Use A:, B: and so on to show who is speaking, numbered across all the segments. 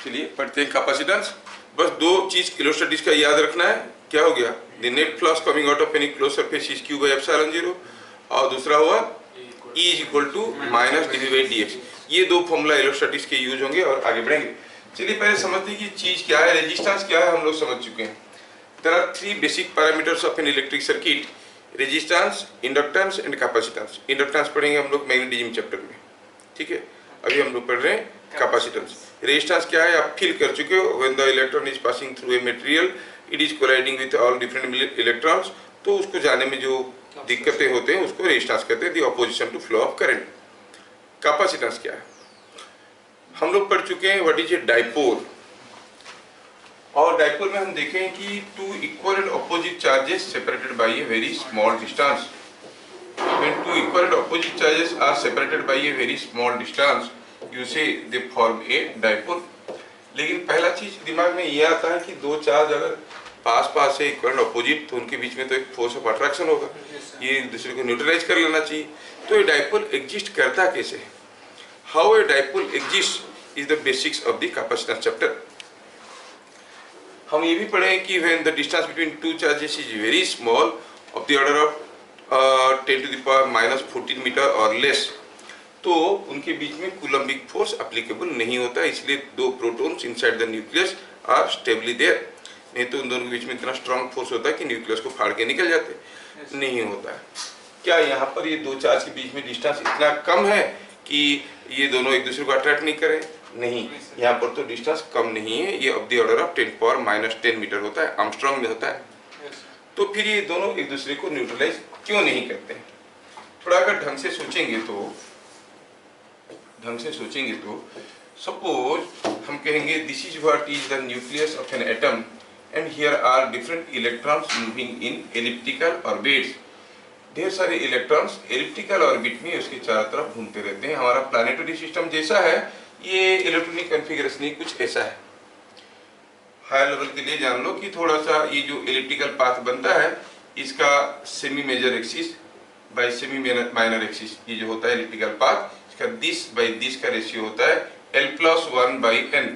A: चलिए पढ़ते हैं कैपेसिटेंस। बस दो चीज इलेक्ट्रोस्टैटिक्स का याद रखना है। क्या हो गया? The net flux coming out of any close surface is q by epsilon 0 और दूसरा हुआ E is equal to minus dv by dx। ये दो फॉर्मूला इलेक्ट्रोस्टैटिक्स के यूज होंगे और आगे बढ़ेंगे। चलिए पहले समझते हैं कि चीज क्या है, रेजिस्टेंस क्या है, हम लोग समझ चुके हैं। There are three basic parameters of an electric circuit, resistance, inductance and capacitance. Inductance पढ़ेंगे हम लोग मैग्नेटिज्म चैप्टर में, ठीक है। अभी हम लोग पढ़ रहे हैं कैपेसिटेंस। रेजिस्टेंस क्या है आप फील कर चुके हो, when the electron is passing through a material it is colliding with all different electrons, तो उसको जाने में जो दिक्कतें होते हैं उसको रेजिस्टेंस कहते हैं, the opposition to flow of current. Capacitance क्या है हम लोग पढ़ चुके हैं, व्हाट इज ए डाइपोल। और डाइपोल में हम देखें कि two equal and opposite charges separated by a very small distance. When two equal and opposite charges are separated by a very small distance, you say they form a dipole। लेकिन पहला चीज दिमाग में ये आता है कि दो चार्ज अगर पास पास है इक्वल एंड ऑपोजिट तो उनके बीच में तो एक फोर्स ऑफ अट्रैक्शन होगा, ये एक दूसरे को न्यूट्रलाइज कर लेना चाहिए। तो ये डाइपोल एग्जिस्ट करता कैसे? How a dipole exist is the basics of the capacitance chapter. हम ये भी पढ़े कि when the distance between two charges is very small of the order of 10 to the power minus 14 metre और less, तो उनके बीच में कूलम्बिक फोर्स एप्लीकेबल नहीं होता, इसलिए दो protons inside the nucleus are stably there. नहीं तो उन दोनों के बीच में इतना स्ट्रांग फोर्स होता है कि न्यूक्लियस को फाड़ के निकल जाते, नहीं होता है। क्या यहाँ पर ये दो चार्ज के बीच में डिस्टेंस इतना कम है कि ये दोनों एक दूसरे को अट्रैक्ट नहीं करें? नहीं, यहाँ पर तो डिस्टेंस कम नहीं है, ये of the order of 10 power minus 10 metre होता है, आर्मस्ट्रांग में होता है। तो फिर ये दोनों एक दूसरे को न्यूट्रलाइज क्यों नहीं करते हैं? थोड़ा अगर ढंग से सोचेंगे तो सपोज हम कहेंगे this is what is the nucleus of an atom and here are different electrons moving in elliptical orbits. ढेर सारे इलेक्ट्रॉन्स एलिप्टिकल ऑर्बिट में उसके चारों तरफ घूमते रहते हैं। हमारा प्लैनेटरी सिस्टम जैसा है, ये इलेक्ट्रॉनिक कॉन्फ़िगरेशन ही कुछ ऐसा है। हायर लेवल के लिए जान लो कि थोड़ा सा ये जो एलिप्टिकल पाथ बनता है इसका semi major axis by semi minor axis, ये जो होता है एलिप्टिकल पाथ, इसका दिस बाय दिस का रेशियो होता है l+1 बाय n।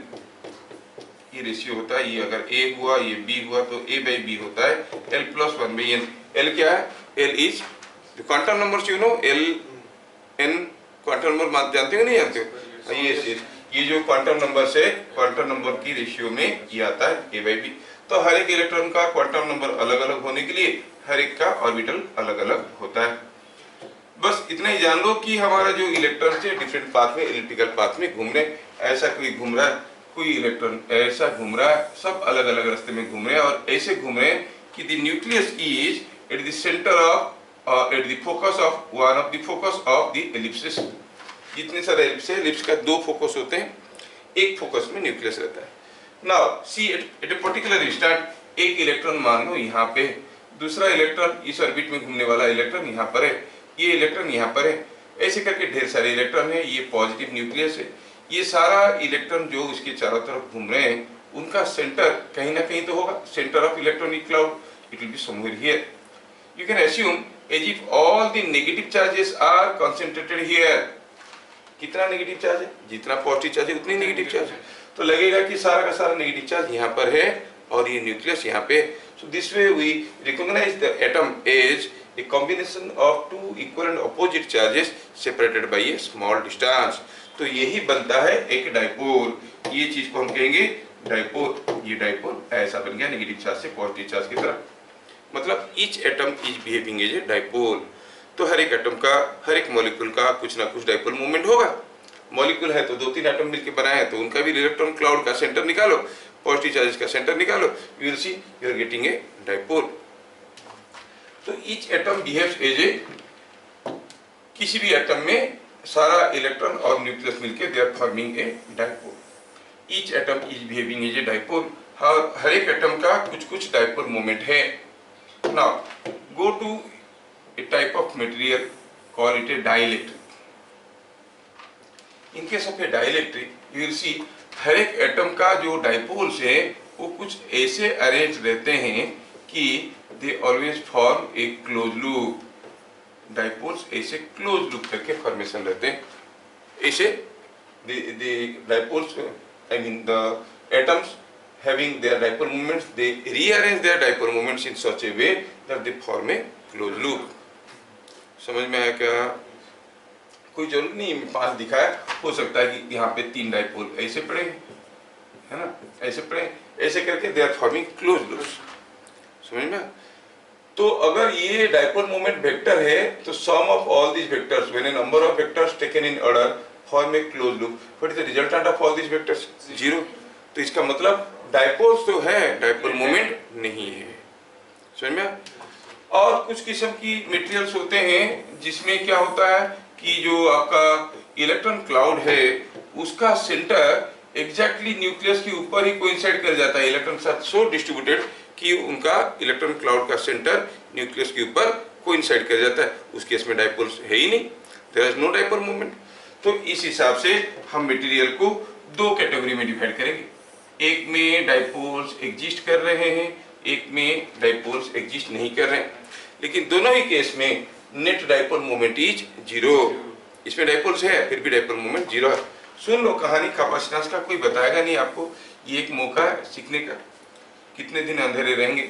A: ये रेशियो होता है, ये अगर a हुआ ये b हुआ तो a बाय b होता है l+1 बाय n। l क्या है? l is quantum numbers, you know l n quantum number जानते हो नहीं जानते हो? ये जो क्वांटम नंबर से क्वांटम नंबर की रेशियो में ये आता है a बाई b। तो हर एक इलेक्ट्रॉन का क्वांटम नंबर अलग अलग होने के लिए हर एक का ऑर्बिटल अलग अलग होता है। बस इतना ही जान लो कि हमारा जो इलेक्ट्रॉन है डिफरेंट पाथ में एलिप्टिकल पाथ में घूम रहे, ऐसा कोई घूम रहा है, कोई इलेक्ट्रॉन ऐसा घूम रहा है, सब अलग अलग रास्ते में घूम रहे हैं और ऐसे घूम रहे हैं कि the nucleus is at the centre of at the focus of one of the focus of the Ellipsis. जितने सारे एलिप्स है, एलिप्स का दो फोकस होते हैं, एक फोकस में न्यूक्लियस रहता है। Now see at a particular instant एक इलेक्ट्रॉन मान लो यहाँ पे, दूसरा इलेक्ट्रॉन इस ऑर्बिट में घूमने वाला इलेक्ट्रॉन यहाँ पर है, ये इलेक्ट्रॉन यहाँ पर है, ऐसे करके ढेर सारे इलेक्ट्रॉन है, ये पॉजिटिव न्यूक्लियस है। ये सारा इलेक्ट्रॉन जो उसके चारों तरफ घूम रहे हैं उनका सेंटर कहीं ना कहीं तो होगा, centre of electronic cloud, it will be somewhere here. You can assume as if all the negative charges are concentrated here. कितना नेगेटिव चार्ज है? जितना पॉजिटिव चार्ज है उतनी नेगेटिव चार्ज है, तो लगेगा कि सारा का सारा नेगेटिव चार्ज यहाँ पर है और ये न्यूक्लियस यहाँ पे। So this way we recognise the atom as a combination of two equal and opposite charges separated by a small distance. तो यही बनता है एक डाइपोल। ये चीज को हम कहेंगे डाइपोल। ये डाइपोल ऐसा बन गया नेगेटिव चार्ज से पॉजिटिव चार्ज की तरफ, मतलब each atom is behaving as a dipole. तो हर एक एटम का, हर एक मॉलिक्यूल का कुछ ना कुछ डाइपोल मूवमेंट होगा। मॉलिक्यूल है तो दो तीन एटम मिलकर बनाए हैं तो उनका भी इलेक्ट्रॉन क्लाउड का सेंटर निकालो, पॉजिटिव चार्जेस का सेंटर निकालो, you will see you are getting a dipole. तो each atom behaves as a, किसी भी एटम में सारा इलेक्ट्रॉन और न्यूक्लियस मिलकर they are forming a dipole. Each atom is behaving as a dipole. हर एक एटम का कुछ कुछ डाइपोल मोमेंट है। Now go to a type of material, call it a dielectric. In case of a dielectric, you will see हर एक atom का जो dipoles है वो कुछ ऐसे अरेंज रहते हैं कि they always form a closed loop. Dipoles ऐसे क्लोज लूप करके फॉर्मेशन रहते हैं। ऐसे the dipoles I mean the atoms having their dipole moments, they rearrange their dipole moments in such a way that they form a closed loop. समझ में आया क्या? कोई जरूरत नहीं है 5 दिखाया, हो सकता है कि यहाँ पे 3 डाइपोल ऐसे पड़े है ना, ऐसे पड़े, ऐसे करके they are forming close loops. समझ में? तो अगर ये डाइपोल मोमेंट वेक्टर है तो sum of all these vectors when a number of vectors taken in order form a close loop, what is the resultant of all these vectors? 0। तो इसका मतलब डाइपोल्स तो है, डाइपोल मोमेंट नहीं है। समझ में? और कुछ किस्म की मटेरियल्स होते हैं जिसमें क्या होता है कि जो आपका इलेक्ट्रॉन क्लाउड है उसका सेंटर एग्जैक्टली न्यूक्लियस के ऊपर ही कोइंसाइड कर जाता है, इलेक्ट्रॉन के साथ सो डिस्ट्रीब्यूटेड कि उनका इलेक्ट्रॉन क्लाउड का सेंटर न्यूक्लियस के ऊपर कोइंसाइड कर जाता है। उस केस में डाइपोल्स है ही नहीं, there is no dipole moment. तो इस हिसाब से हम मटेरियल को 2 कैटेगरी में डिवाइड करेंगे, एक में डाइपोल्स एग्जिस्ट कर रहे हैं, एक में डाइपोल्स एग्जिस्ट नहीं कर रहे हैं, लेकिन दोनों ही केस में नेट डाइपोल मोमेंट इज 0। इसमें डाइपोल्स है फिर भी डाइपोल मोमेंट 0 है। सुन लो कहानी कैपेसिटेंस का, कोई बताएगा नहीं आपको, ये एक मौका है सीखने का। कितने दिन अंधेरे रहेंगे,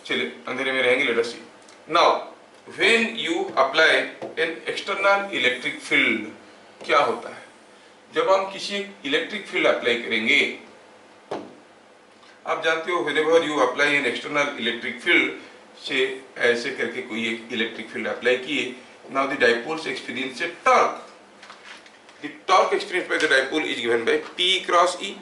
A: चलिए अंधेरे में रहेंगे, let us see. Now when you apply an external electric field, क्या होता है जब हम किसी इलेक्ट्रिक फील्ड अप्लाई करेंगे? आप जानते हो whenever you apply an external electric field, से ऐसे करके कोई एक इलेक्ट्रिक फील्ड अप्लाई किए, now the dipoles experience A torque. The torque experience by the dipole is given bye P cross E।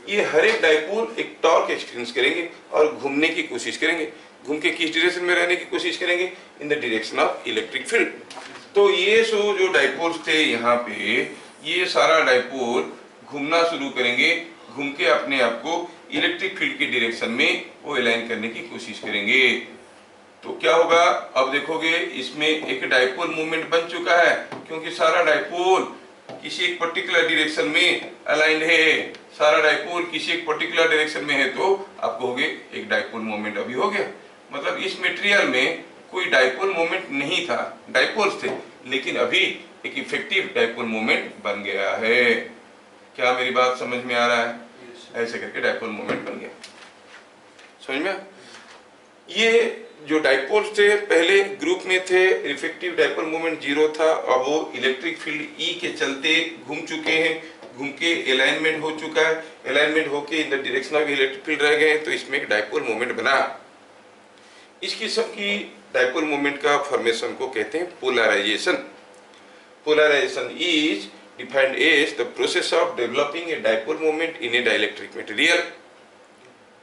A: ये हर एक डाइपोल एक टॉर्क एक्सपीरियंस करेंगे और घूमने की कोशिश करेंगे। घूम के किस डायरेक्शन में रहने की कोशिश करेंगे? In the direction of electric field. तो ये जो डाइपोल्स थे यहाँ पे, ये सारा डाइपोल घूमना शुरू करेंगे, घूम के अपने आप को इलेक्ट्रिक फील्ड के डायरेक्शन में वो अलाइन करने की कोशिश करेंगे। तो क्या होगा? अब देखोगे इसमें एक डाइपोल मूवमेंट बन चुका है, क्योंकि सारा डाइपोल किसी एक पर्टिकुलर डायरेक्शन में अलाइंड है, सारा डाइपोल किसी एक पर्टिकुलर डायरेक्शन में है, तो आप कहोगे एक डाइपोल मोमेंट अभी हो गया। मतलब इस मटेरियल में कोई डाइपोल मोमेंट नहीं था, डाइपोल्स थे, लेकिन अभी एक इफेक्टिव डाइपोल मोमेंट बन गया है। क्या मेरी बात समझ में आ रहा है? ऐसे करके डाइपोल मोमेंट बन गया। समझ में? ये जो डाइपोल्स थे पहले ग्रुप में थे, इफेक्टिव डाइपोल मोमेंट 0 था, अब वो इलेक्ट्रिक फील्ड E के चलते घूम चुके हैं, घूम के अलाइनमेंट हो चुका है, अलाइनमेंट होके in the direction of electric field रह गए, तो इसमें एक डाइपोल मोमेंट बना। इस किस्म की डाइपोल मोमेंट का फॉर्मेशन को कहते हैं polarisation. Polarisation is defined as the process of developing a dipole moment in a dielectric material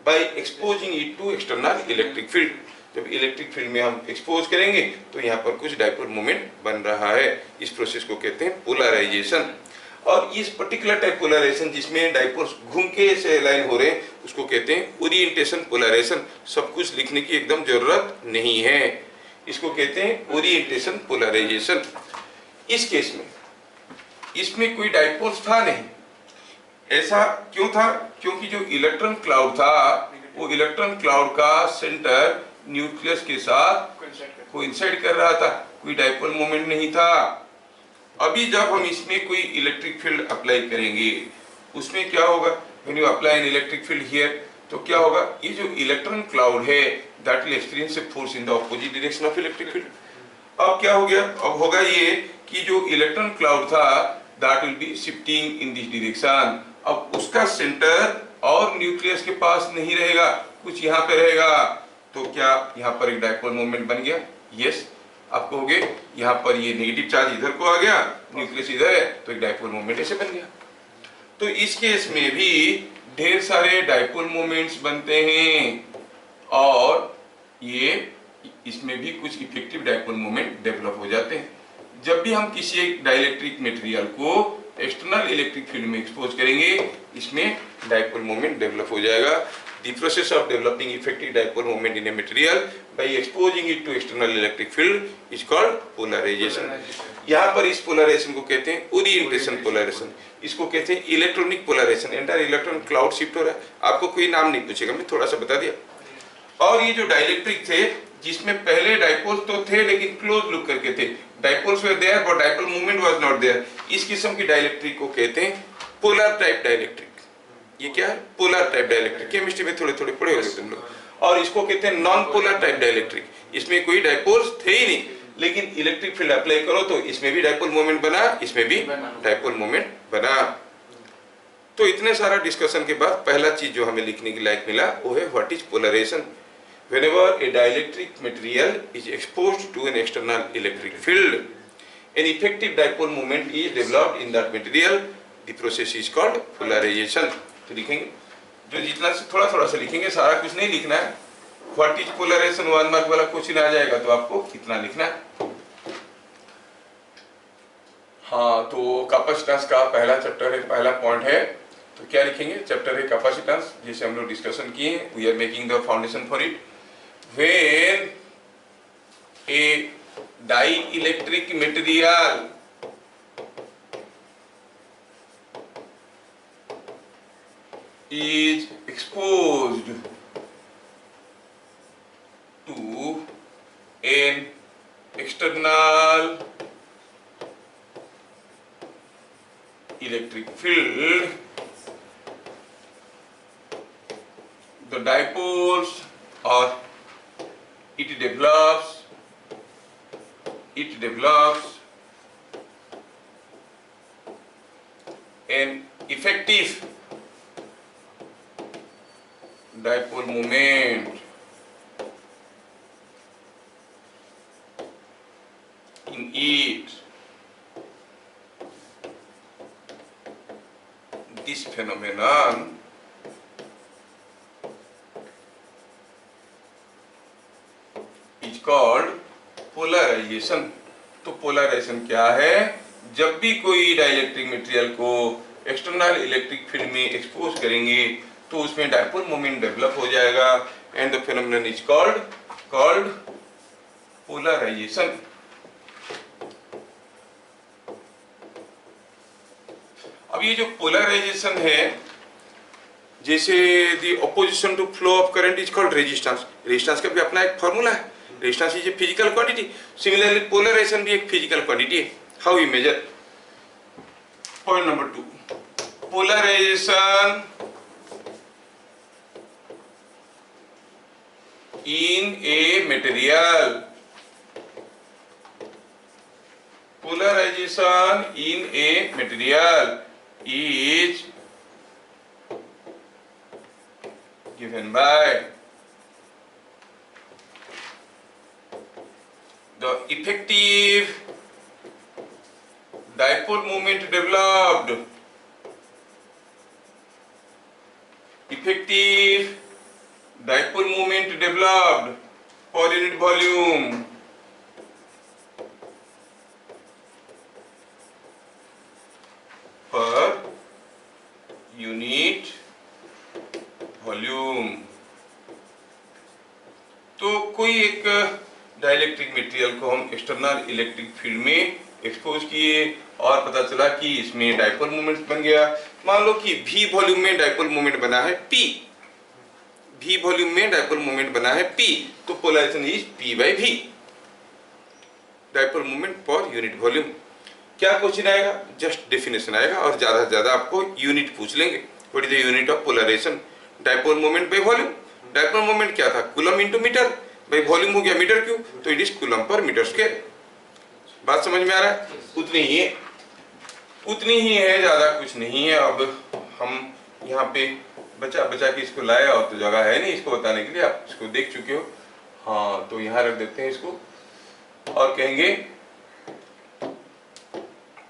A: by exposing it to external electric field। जब इलेक्ट्रिक फील्ड में हम एक्सपोज करेंगे तो यहाँ पर कुछ डाइपोल मोमेंट बन रहा है, इस प्रोसेस को कहते हैं पोलराइजेशन। और इस पर्टिकुलर टाइप पोलराइजेशन जिसमें डाइपोल्स घूम के से अलाइन हो रहे हैं उसको कहते हैं ओरिएंटेशन पोलराइजेशन। सब कुछ लिखने की एकदम जरूरत नहीं है, इसको कहते हैं ओरिएंटेशन पोलराइजेशन। इस केस में इसमें कोई डाइपोल्स था नहीं। ऐसा क्यों था? क्योंकि जो इलेक्ट्रॉन क्लाउड था वो इलेक्ट्रॉन क्लाउड का सेंटर न्यूक्लियस के साथ कोइंसाइड कर रहा था, कोई डाइपोल मोमेंट नहीं था। अभी जब हम इसमें कोई इलेक्ट्रिक फील्ड अप्लाई करेंगे उसमें क्या होगा? When you apply an electric field here, तो क्या होगा? ये जो इलेक्ट्रॉन क्लाउड है that will experience a force in the opposite direction of electric field. अब क्या हो गया? अब होगा ये कि जो इलेक्ट्रॉन क्लाउड था that will be shifting in this direction। अब उसका सेंटर और न्यूक्लियस के पास नहीं रहेगा, कुछ यहाँ पे रहेगा, तो क्या यहाँ पर एक डाइपोल मोमेंट बन गया? यस। आप कहोगे यहाँ पर ये नेगेटिव चार्ज इधर को आ गया, न्यूक्लियस इधर है, तो एक डाइपोल मोमेंट ऐसे बन गया। तो इस केस में भी ढेर सारे डाइपोल मोमेंट्स बनते हैं और ये इसमें भी कुछ इफेक्टिव डाइपोल मोमेंट डेवलप हो जाते हैं। जब भी हम किसी एक डाइलेक्ट्रिक मटेरियल को एक्सटर्नल इलेक्ट्रिक फील्ड में एक्सपोज करेंगे इसमें डाइपोल मोमेंट डेवलप हो जाएगा। The process of developing effective dipole moment in a material by exposing it to external electric field is called polarization। यहाँ पर इस पोलराइजेशन को कहते हैं ओरिएंटेशन पोलराइजेशन, इसको कहते हैं electronic polarisation. Entire electron cloud shift हो रहा है, आपको कोई नाम नहीं पूछेगा, मैं थोड़ा सा बता दिया। और ये जो डाइलेक्ट्रिक थे जिसमें पहले डाइपोल्स तो थे लेकिन क्लोज लुक करके थे, dipoles were there but dipole movement was not there, इस किस्म की डाइलेक्ट्रिक को कहते हैं पोलर टाइप डाइलेक्ट्रिक। ये क्या है? पोलर टाइप डाइलेक्ट्रिक, केमिस्ट्री में थोड़े थोड़े पढ़े होंगे तुम लोग। और इसको कहते हैं नॉन पोलर टाइप डाइलेक्ट्रिक, इसमें कोई डाइपोल्स थे ही नहीं, लेकिन इलेक्ट्रिक फील्ड अप्लाई करो तो इसमें भी डाइपोल मोमेंट बना, इसमें भी डाइपोल मोमेंट बना। तो इतने सारा डिस्कशन के बाद पहला चीज जो हमें लिखने की लायक मिला वो है what is polarisation. Whenever a dielectric material is exposed to an external electric field, an effective dipole moment is developed in that material. The process is called polarization. तो लिखेंगे, जो जितना थोड़ा थोड़ा सा लिखेंगे, सारा कुछ नहीं लिखना है। What is polarization 1 मार्क वाला क्वेश्चन आ जाएगा तो आपको कितना लिखना है। हाँ, तो कैपेसिटेंस का पहला चैप्टर है, पहला पॉइंट है, तो क्या लिखेंगे? चैप्टर है कैपेसिटेंस, जिसे हम लोग डिस्कशन किए, we are making the foundation for it. When a dielectric material is exposed to an external electric field, the dipoles or it develops an effective dipole moment in it. This phenomenon is called polarisation. तो polarisation क्या है? जब भी कोई dielectric material को external electric field में expose करेंगे तो उसमें डाइपोल मोमेंट डेवलप हो जाएगा, and the phenomenon is called polarisation. अब ये जो पोलराइजेशन है, जैसे the opposition to flow of current is called resistance. Resistance का भी अपना एक फॉर्मूला है, resistance is a physical quantity. Similarly polarisation भी एक फिजिकल क्वांटिटी है। How we measure? Point number 2, polarisation in a material. Polarization in a material is given by the effective dipole moment developed. Effective dipole moment developed per unit volume तो कोई एक dielectric material को हम external electric field में expose किए और पता चला कि इसमें डाइपोल मोमेंट बन गया। मान लो कि v वॉल्यूम में डाइपोल मोमेंट बना है p, v वॉल्यूम में डाइपोल मोमेंट बना है p, तो polarisation is p by v, dipole moment per unit volume. क्या क्वेश्चन आएगा? जस्ट डेफिनेशन आएगा और ज्यादा से ज्यादा आपको यूनिट पूछ लेंगे। What is the unit of polarisation? Dipole moment by volume. Dipole moment क्या था? कूलम इनटू मीटर, भाई वॉल्यूम हो गया मीटर क्यूब, तो it is coulomb per metre square. बात समझ में आ रहा है? उतनी ही है, उतनी ही है, ज्यादा कुछ नहीं है। अब हम यहाँ पे बचा बचा के इसको लाए और तो जगह है नहीं इसको बताने के लिए, आप इसको देख चुके हो। हाँ, तो यहाँ रख देते हैं इसको और कहेंगे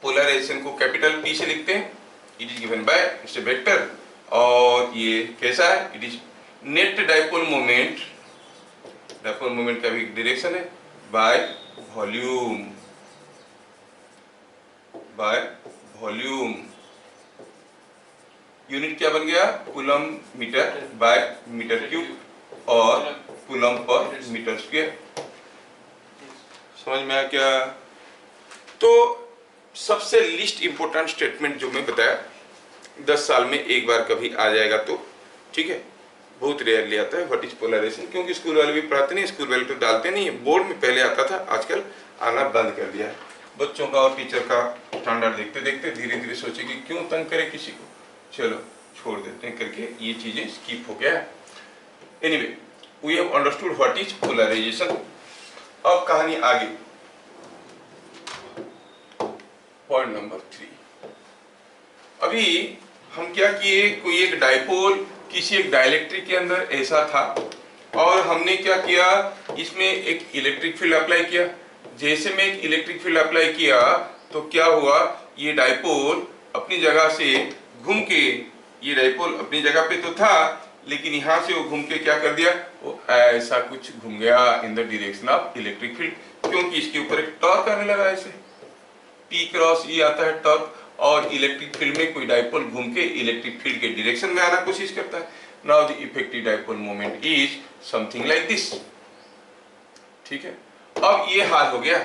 A: पोलराइजेशन को कैपिटल P से लिखते हैं। It is given by its a vector, और ये कैसा है? It is net dipole moment, dipole moment का भी डायरेक्शन है, by volume, by volume. Unit क्या बन गया? Coulomb metre by metre cube और कूलम पर मीटर स्क्वायर। समझ में आया क्या? तो सबसे लिस्ट इंपोर्टेंट स्टेटमेंट जो मैं बताया 10 साल में एक बार कभी आ जाएगा तो ठीक है, बहुत रेयरली आता है। What is polarisation? क्योंकि स्कूल वाले भी पढ़ाते नहीं, स्कूल वाले तो डालते नहीं है। बोर्ड में पहले आता था, आजकल आना बंद कर दिया है। बच्चों का और टीचर का स्टैंडर्ड देखते देखते धीरे धीरे सोचे कि क्यों तंग करे किसी को, चलो छोड़ देते हैं करके ये चीजें स्किप हो गया। Anyway we have understood what is polarisation. अब कहानी आगे, पॉइंट नंबर 3। अभी हम क्या किए, कोई एक डाइपोल किसी एक डाइलेक्ट्रिक के अंदर ऐसा था और हमने क्या किया, इसमें एक इलेक्ट्रिक फील्ड अप्लाई किया। जैसे मैं एक इलेक्ट्रिक फील्ड अप्लाई किया तो क्या हुआ, ये डाइपोल अपनी जगह से घूम के, ये डाइपोल अपनी जगह पे तो था लेकिन यहाँ से वो घूम के क्या कर दिया, वो ऐसा कुछ घूम गया in the direction of electric field, क्योंकि इसके ऊपर एक टॉर्क आने लगा। ऐसे P क्रॉस E आता है टॉर्क, और इलेक्ट्रिक फील्ड में कोई डाइपोल घूम के इलेक्ट्रिक फील्ड के डायरेक्शन में आना कोशिश करता है। Now the effective dipole moment is something like this. ठीक है, अब ये हाल हो गया।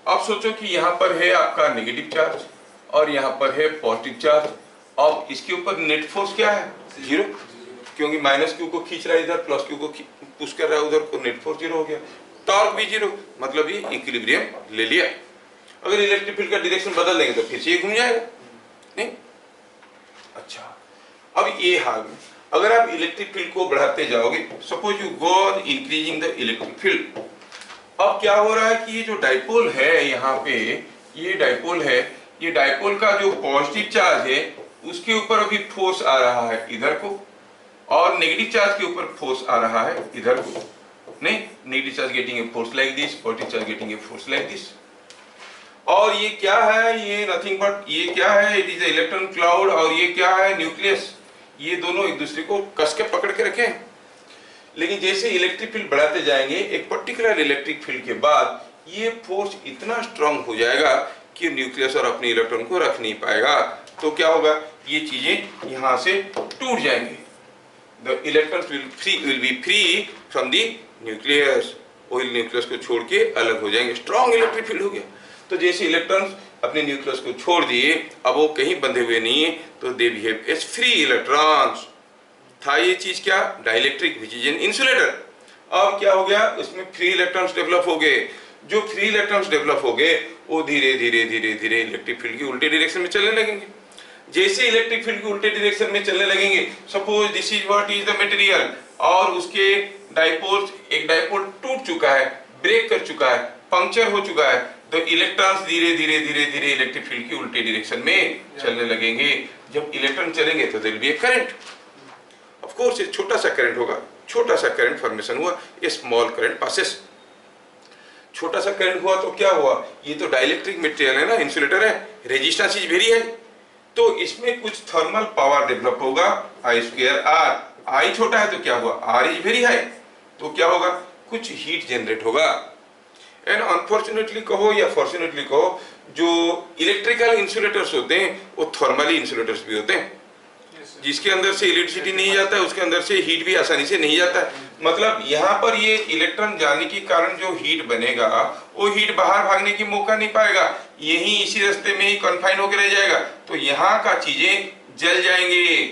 A: अब सोचो कि यहाँ पर है आपका नेगेटिव चार्ज और यहाँ पर है पॉजिटिव चार्ज। अब इसके ऊपर नेट फोर्स क्या है, 0, क्योंकि माइनस क्यू को खींच रहा है इधर, प्लस क्यू को पुश कर रहा है उधर, को नेट फोर्स 0 हो गया। टॉर्क भी 0, मतलब ये इक्विलिब्रियम ले लिया। अगर इलेक्ट्रिक फील्ड का डायरेक्शन बदल देंगे तो फिर से ये घूम जाएगा, नहीं? अच्छा, अब ये हाल में अगर आप इलेक्ट्रिक फील्ड को बढ़ाते जाओगे, suppose you go on increasing the electric field, अब क्या हो रहा है कि ये जो डाइपोल है यहाँ पे, ये डाइपोल है, ये डाइपोल का जो पॉजिटिव चार्ज है उसके ऊपर अभी फोर्स आ रहा है इधर को, और नेगेटिव चार्ज के ऊपर फोर्स आ रहा है इधर को, नहीं? Negative charge getting a force like this, positive charge getting a force like this. और ये क्या है, ये नथिंग बट, ये क्या है, it is A electron cloud, और ये क्या है, न्यूक्लियस। ये दोनों एक दूसरे को कस के पकड़ के रखे। लेकिन जैसे इलेक्ट्रिक फील्ड बढ़ाते जाएंगे एक पर्टिकुलर इलेक्ट्रिक फील्ड के बाद, ये फोर्स इतना स्ट्रांग हो जाएगा कि न्यूक्लियस और अपने इलेक्ट्रॉन को रख नहीं पाएगा। तो क्या होगा, ये चीजें यहाँ से टूट जाएंगे। The electrons will be free from the nucleus, वो न्यूक्लियस को छोड़ के अलग हो जाएंगे। स्ट्रांग इलेक्ट्रिक फील्ड हो गया। तो जैसे इलेक्ट्रॉन्स अपने न्यूक्लियस को छोड़ दिए, अब वो कहीं बंधे हुए नहीं है, तो they behave as free electrons. था ये चीज क्या, dielectric which is an insulator. अब क्या हो गया, उसमें फ्री इलेक्ट्रॉन्स डेवलप हो गए। जो फ्री इलेक्ट्रॉन्स डेवलप हो गए वो धीरे धीरे धीरे धीरे इलेक्ट्रिक फील्ड की उल्टे डायरेक्शन में चलने लगेंगे। जैसे इलेक्ट्रिक फील्ड के उल्टे डायरेक्शन में चलने लगेंगे, suppose this is what is the material, और उसके डाइपोल, एक डाइपोल टूट चुका है, ब्रेक कर चुका है, पंक्चर हो चुका है, तो इलेक्ट्रॉन्स धीरे धीरे धीरे धीरे इलेक्ट्रिक फील्ड की उल्टे डायरेक्शन में चलने लगेंगे। जब इलेक्ट्रॉन चलेंगे तो there will be a current. Of course ये छोटा सा करंट होगा, छोटा सा करंट फॉर्मेशन हुआ, ए स्मॉल करंट पासेस। छोटा सा करंट हुआ तो क्या हुआ, ये तो डाइलेक्ट्रिक मटेरियल है ना, इंसुलेटर है, रेजिस्टेंस इज वेरी हाई, तो इसमें कुछ थर्मल पावर डेवलप होगा, I²R। आई छोटा है तो क्या हुआ, R इज वेरी हाई, तो क्या होगा, कुछ हीट जनरेट होगा। एंड अनफॉर्चुनेटली कहो या फॉर्चुनेटली कहो, जो इलेक्ट्रिकल इंसुलेटर्स होते हैं वो थर्मली इंसुलेटर्स भी होते हैं। जिसके अंदर से इलेक्ट्रिसिटी नहीं जाता है उसके अंदर से हीट भी आसानी से नहीं जाता है। मतलब यहाँ पर ये इलेक्ट्रॉन जाने के कारण जो हीट बनेगा, वो हीट बाहर भागने की मौका नहीं पाएगा, यही इसी रास्ते में ही कन्फाइन होकर रह जाएगा, तो यहाँ का चीजें जल जाएंगे।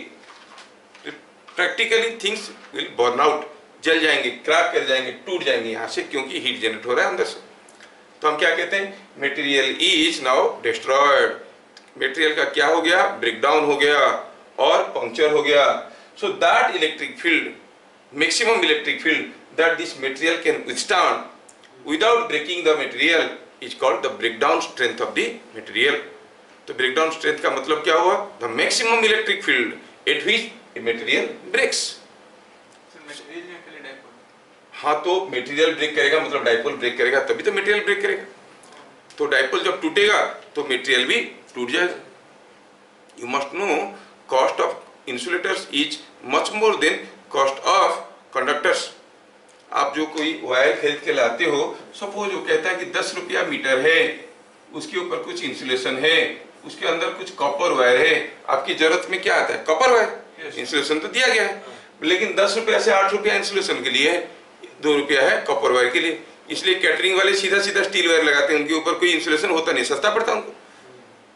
A: Practically things will burn out, जल जाएंगे, क्रैक कर जाएंगे, टूट जाएंगे यहाँ से, क्योंकि हीट जनरेट हो रहा है अंदर से। तो हम क्या कहते हैं, material is now destroyed. Material का क्या हो गया, ब्रेकडाउन हो गया और पंक्चर हो गया। So that electric field, maximum electric field that this material can withstand without breaking the material is called the breakdown strength of the material. तो ब्रेकडाउन स्ट्रेंथ का मतलब क्या हुआ, the maximum electric field at which a material breaks। हाँ, तो material break करेगा मतलब dipole break करेगा, तभी तो मटेरियल ब्रेक करेगा। तो डाइपोल जब टूटेगा तो मटेरियल भी टूट जाएगा। You must know cost of insulators is much more than cost of conductors. आप जो कोई वायर खरीद के लाते हो, सपोज वो कहता है कि 10 रुपया मीटर है, उसके ऊपर कुछ इंसुलेशन है, उसके अंदर कुछ कॉपर वायर है, आपकी जरूरत में क्या आता है, कॉपर वायर। इंसुलेशन तो दिया गया है, लेकिन 10 रुपया से 8 रुपया इंसुलेशन के लिए है, 2 रुपया है कॉपर वायर के लिए। इसलिए कैटरिंग वाले सीधा सीधा स्टील वायर लगाते हैं, उनके ऊपर कोई इंसुलेशन होता नहीं, सस्ता पड़ता उनको,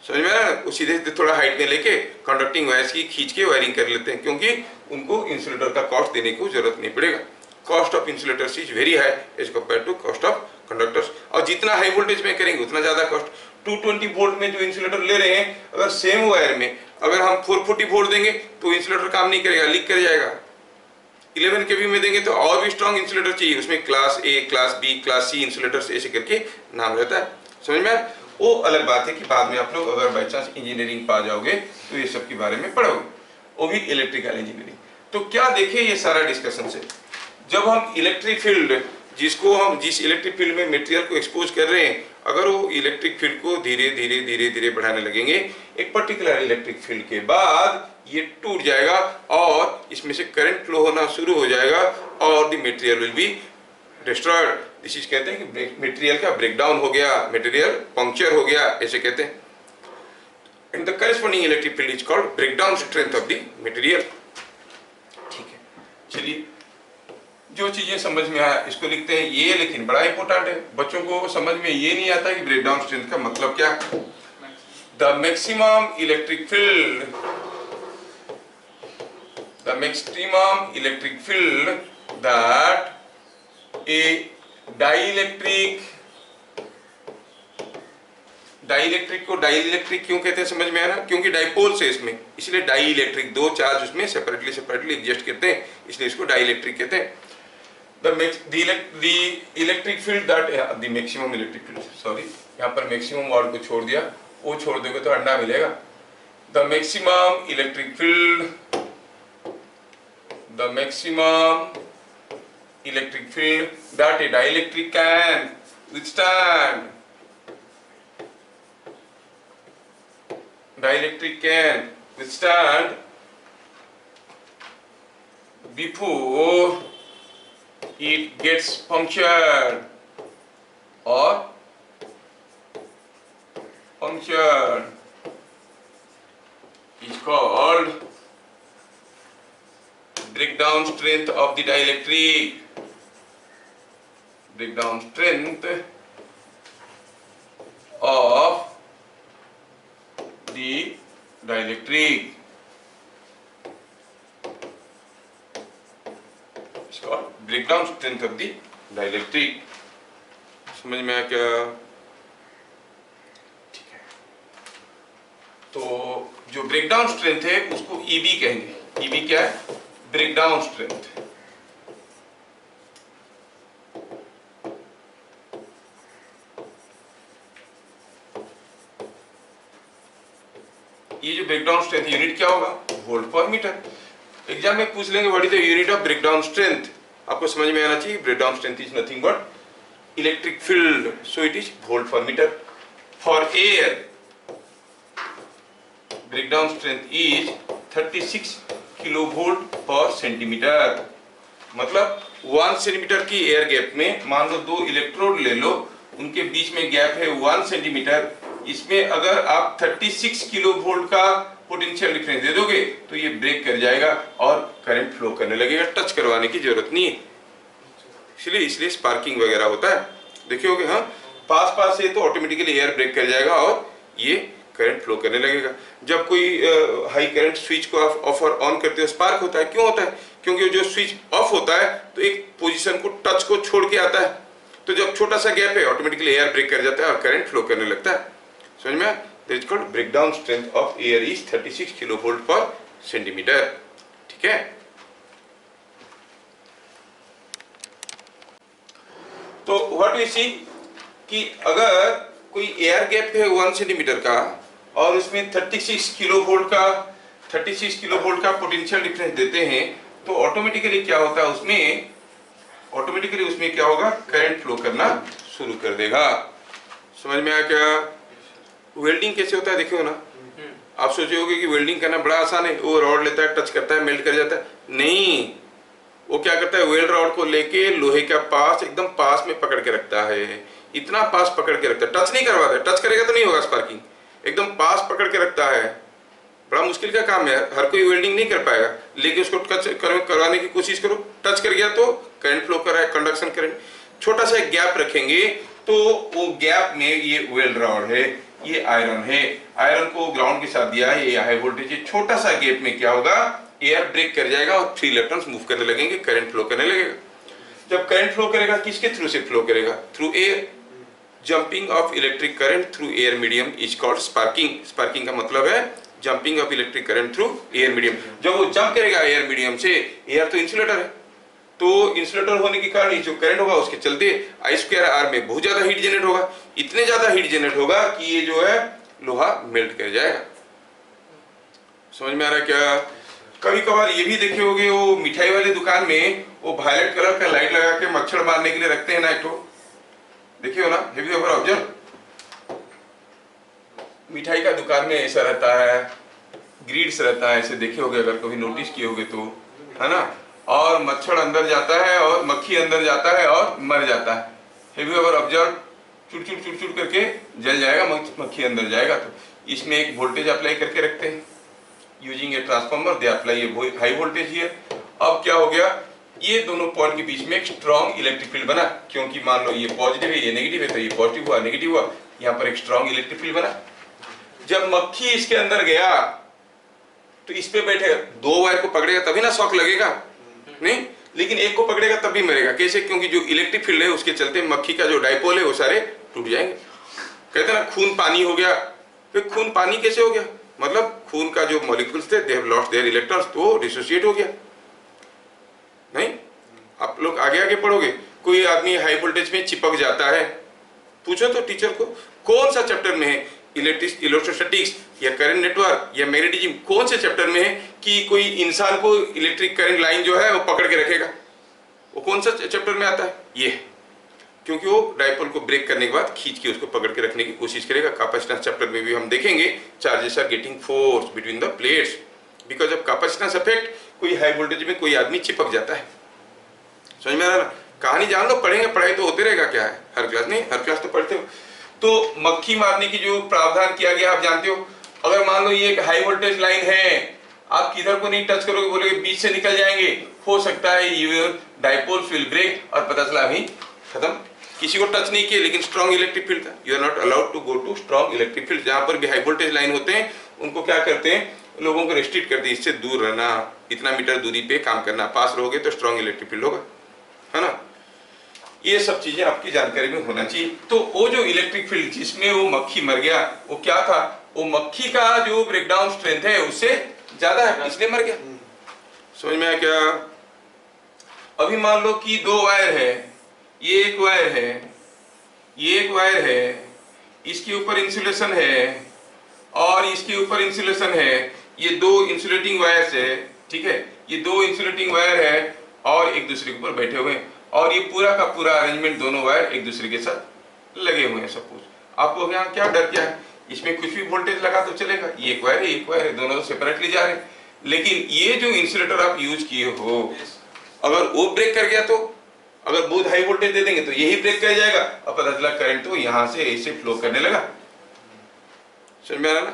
A: समझ में आया। वो सीधे थोड़ा हाइट में लेके कंडक्टिंग वायर्स की खींच के वायरिंग कर लेते हैं, क्योंकि उनको इंसुलेटर का कॉस्ट देने की जरूरत नहीं पड़ेगा। Cost of insulators is very high as compare to cost of conductors. और जितना हाई वोल्टेज में करेंगे उतना ज्यादा कॉस्ट। 220 वोल्ट में जो इंसुलेटर ले रहे हैं, अगर सेम वायर में अगर हम 440 वोल्ट देंगे तो इंसुलेटर काम नहीं करेगा, लीक कर जाएगा। 11 केवी में देंगे तो और भी स्ट्रॉन्ग इंसुलेटर चाहिए, उसमें class A, class B, class C insulator ऐसे करके नाम रहता है। समझ में? वो अलग बात है कि बाद में आप लोग अगर बाई चांस इंजीनियरिंग पा जाओगे तो ये सब के बारे में पढ़ोगे, वो भी इलेक्ट्रिकल इंजीनियरिंग। तो क्या देखे ये सारा डिस्कशन से, जब हम इलेक्ट्रिक फील्ड जिसको हम जिस इलेक्ट्रिक फील्ड में मटेरियल को एक्सपोज कर रहे हैं, अगर वो इलेक्ट्रिक फील्ड को धीरे धीरे धीरे धीरे बढ़ाने लगेंगे, एक पर्टिकुलर इलेक्ट्रिक फील्ड के बाद ये टूट जाएगा और इसमें से करंट फ्लो होना शुरू हो जाएगा और the material will be destroyed. This is कहते हैं कि मटेरियल का ब्रेकडाउन हो गया, मटेरियल पंक्चर हो गया, ऐसे कहते हैं। And the corresponding electric field is called breakdown strength of the material. ठीक है, चलिए जो चीजें समझ में आया इसको लिखते हैं ये, लेकिन बड़ा इंपॉर्टेंट है, बच्चों को समझ में ये नहीं आता कि ब्रेकडाउन स्ट्रेंथ का मतलब क्या। The maximum electric field, the maximum electric field that a dielectric को डाइलेक्ट्रिक क्यों कहते हैं समझ में आया ना, क्योंकि डाइपोल्स है इसमें, इसलिए डाइलेक्ट्रिक, दो चार्ज उसमें सेपरेटली एडजस्ट करते हैं, इसलिए इसको डाइलेक्ट्रिक कहते हैं। the electric field that the maximum electric field, sorry यहाँ पर मैक्सिमम वर्ड को छोड़ दिया, वो छोड़ दोगे तो अंडा मिलेगा। the maximum electric field that a dielectric can withstand, before it gets punctured is called breakdown strength of the dielectric. Breakdown strength of the dielectric is called breakdown strength of the dielectric. समझ में आया क्या? ठीक है, तो जो breakdown strength है उसको EB कहेंगे। EB क्या है? Breakdown strength. ये जो ब्रेकडाउन स्ट्रेंथ यूनिट क्या होगा? Volt per metre. एग्जाम में पूछ लेंगे what is the unit of breakdown strength, आपको समझ में आना चाहिए breakdown strength is nothing but electric field, so it is volt per metre. For air breakdown strength is 36 kilovolt per centimetre. मतलब 1 centimetre की एयर गैप में मान लो 2 electrode ले लो, उनके बीच में गैप है 1 सेंटीमीटर, इसमें अगर आप 36 किलोवोल्ट का पोटेंशियल डिफरेंस दे दोगे तो ये ब्रेक कर जाएगा और करंट फ्लो करने लगेगा, टच करवाने की जरूरत नहीं है। इसलिए स्पार्किंग वगैरह होता है, देखिए होगे, हाँ पास है तो ऑटोमेटिकली एयर ब्रेक कर जाएगा और ये करंट फ्लो करने लगेगा। जब कोई हाई करंट स्विच को आप ऑफ और ऑन करते हो स्पार्क होता है, क्यों होता है? क्योंकि जो स्विच ऑफ होता है तो एक पोजीशन को टच को छोड़ के आता है, तो जब छोटा सा गैप है ऑटोमेटिकली एयर ब्रेक कर जाता है और करंट फ्लो करने लगता है। समझ में? That is called breakdown strength of air is 36 kilovolt per centimetre. ठीक है, तो व्हाट वी सी कि अगर कोई एयर गैप है 1 सेंटीमीटर का और उसमें 36 किलोवोल्ट का पोटेंशियल डिफरेंस देते हैं तो ऑटोमेटिकली क्या होता है, उसमें क्या होगा? करंट फ्लो करना शुरू कर देगा। समझ में आया क्या? वेल्डिंग कैसे होता है देखियो ना, आप सोचे होगे कि वेल्डिंग करना बड़ा आसान है, वो रॉड लेता है, टच करता है, मेल्ट कर जाता है। नहीं, वो क्या करता है, वेल्ड रॉड को लेके लोहे का पास एकदम पास में पकड़ के रखता है, इतना पास पकड़ के रखता है, टच नहीं करवाता है, टच करेगा तो नहीं होगा स्पार्किंग, एकदम पास पकड़ के रखता है। बड़ा मुश्किल का काम है, हर कोई वेल्डिंग नहीं कर पाएगा, लेकिन उसको टच करवाने की कोशिश करो, टच कर गया तो करंट फ्लो कर रहा है, कंडक्शन करंट। छोटा सा गैप रखेंगे तो वो गैप में ये वेल्ड रॉड है, ये आयरन है, आयरन को ग्राउंड के साथ दिया है, ये हाई वोल्टेज है, छोटा सा गैप में क्या होगा, एयर ब्रेक कर जाएगा और फ्री इलेक्ट्रॉन्स मूव करने लगेंगे, करंट फ्लो करने लगेगा। जब करंट फ्लो करेगा किसके थ्रू से फ्लो करेगा? Through air. Jumping of electric current through air medium is called sparking. Sparking का मतलब है jumping of electric current through air medium. जब वो जंप करेगा एयर मीडियम से, एयर तो इंसुलेटर है, तो इंसुलेटर होने के कारण जो करंट होगा उसके चलते आई स्क्वायर आर में बहुत ज्यादा हीट जनरेट होगा। इतने ज्यादा हीट जनरेट होगा कि ये जो है लोहा मेल्ट कर जाएगा। समझ में आ रहा है क्या? कभी कभार ये भी देखे होगे, वो मिठाई वाले दुकान में वो वायलेट कलर का लाइट लगा के मच्छर मारने के लिए रखते हैं ना, एक तो देखिए हो ना, हैव यू एवर ऑब्जर्व? मिठाई का दुकान में ऐसा रहता है, ग्रिड्स रहता है, ऐसे देखे होगे अगर कभी नोटिस किए होगे तो, है ना? और मच्छर अंदर जाता है और मक्खी अंदर जाता है और मर जाता है। Have you ever observe? चुड़ करके जल जाएगा, मक्खी अंदर जाएगा। तो इसमें एक वोल्टेज अप्लाई करके रखते हैं using a transformer, they apply A high voltage here. अब क्या हो गया, ये दोनों पॉइंट के बीच में एक स्ट्रॉन्ग इलेक्ट्रिक फील्ड बना, क्योंकि मान लो ये पॉजिटिव है ये नेगेटिव है, तो ये पॉजिटिव हुआ नेगेटिव हुआ, यहाँ पर एक स्ट्रॉन्ग इलेक्ट्रिक फील्ड बना। जब मक्खी इसके अंदर गया तो इस पे बैठे, दो वायर को पकड़ेगा तभी ना शॉक लगेगा, नहीं, लेकिन एक को पकड़ेगा तब भी मरेगा। कैसे? क्योंकि जो इलेक्ट्रिक फील्ड है उसके चलते मक्खी का जो डाइपोल है वो सारे टूट जाएंगे। कहते ना खून पानी हो गया, फिर खून पानी कैसे हो गया? मतलब खून का जो मॉलिक्यूल्स थे they have lost their electrons, तो डिसोसिएट हो गया। नहीं, आप लोग आगे आगे पढ़ोगे, कोई आदमी हाई वोल्टेज में चिपक जाता है, पूछो तो टीचर को कौन सा चैप्टर में है, इलेक्ट्रोस्टैटिक्स या करंट नेटवर्क या मैग्नेटिज्म, कौन से चैप्टर में है कि कोई इंसान को इलेक्ट्रिक करंट लाइन जो है वो पकड़ के रखेगा? वो कौन सा चैप्टर में आता है? ये, क्योंकि वो डाइपोल को ब्रेक करने के बाद खींच के उसको पकड़ के रखने की कोशिश करेगा। कैपेसिटेंस चैप्टर में भी हम देखेंगे, charges are getting force between the plates because of capacitance effect. कोई हाई वोल्टेज में कोई आदमी चिपक जाता है। समझ में आ रहा ना? कहानी जान लो, पढ़ेंगे, पढ़ाई तो होते रहेगा, क्या है हर क्लास नहीं, हर क्लास तो पढ़ते हो। तो मक्खी मारने की जो प्रावधान किया गया आप जानते हो। अगर मान लो ये एक हाई वोल्टेज लाइन है, आप किधर को नहीं टच करोगे, बोलोगे बीच से निकल जाएंगे, हो सकता है योर डाइपोल्स विल ब्रेक और पता चला अभी खत्म। किसी को टच नहीं किया लेकिन स्ट्रॉन्ग इलेक्ट्रिक फील्ड था। You are not allowed to go to strong electric field. जहां पर भी हाई वोल्टेज लाइन होते हैं उनको क्या करते हैं, लोगों को रेस्ट्रिक्ट करते हैं, इससे दूर रहना, इतना मीटर दूरी पे काम करना, पास रहोगे तो स्ट्रॉन्ग इलेक्ट्रिक फील्ड होगा, है ना? ये सब चीजें आपकी जानकारी में होना चाहिए। तो वो जो इलेक्ट्रिक फील्ड जिसमें वो मक्खी मर गया, वो क्या था, वो मक्खी का जो ब्रेकडाउन स्ट्रेंथ है उससे ज्यादा है, इसलिए मर गया। समझ में आया क्या? अभी मान लो कि दो वायर है, ये एक वायर है, ये एक वायर है, इसके ऊपर इंसुलेशन है और इसके ऊपर इंसुलेशन है, ये दो इंसुलेटिंग वायर्स है, ठीक है, ये दो इंसुलेटिंग वायर है और एक दूसरे के ऊपर बैठे हुए हैं, और ये पूरा का पूरा अरेंजमेंट दोनों वायर एक दूसरे के साथ लगे हुए हैं। सपोज आपको यहाँ क्या डर क्या है, इसमें कुछ भी वोल्टेज लगा तो चलेगा, ये एक वायर है एक वायर है, दोनों तो सेपरेटली जा रहे हैं, लेकिन ये जो इंसुलेटर आप यूज किए हो अगर वो ब्रेक कर गया, तो अगर बहुत हाई वोल्टेज दे देंगे तो यही ब्रेक कर जाएगा और पता चला करंट तो यहाँ से ऐसे फ्लो करने लगा। समझ में आ रहा ना?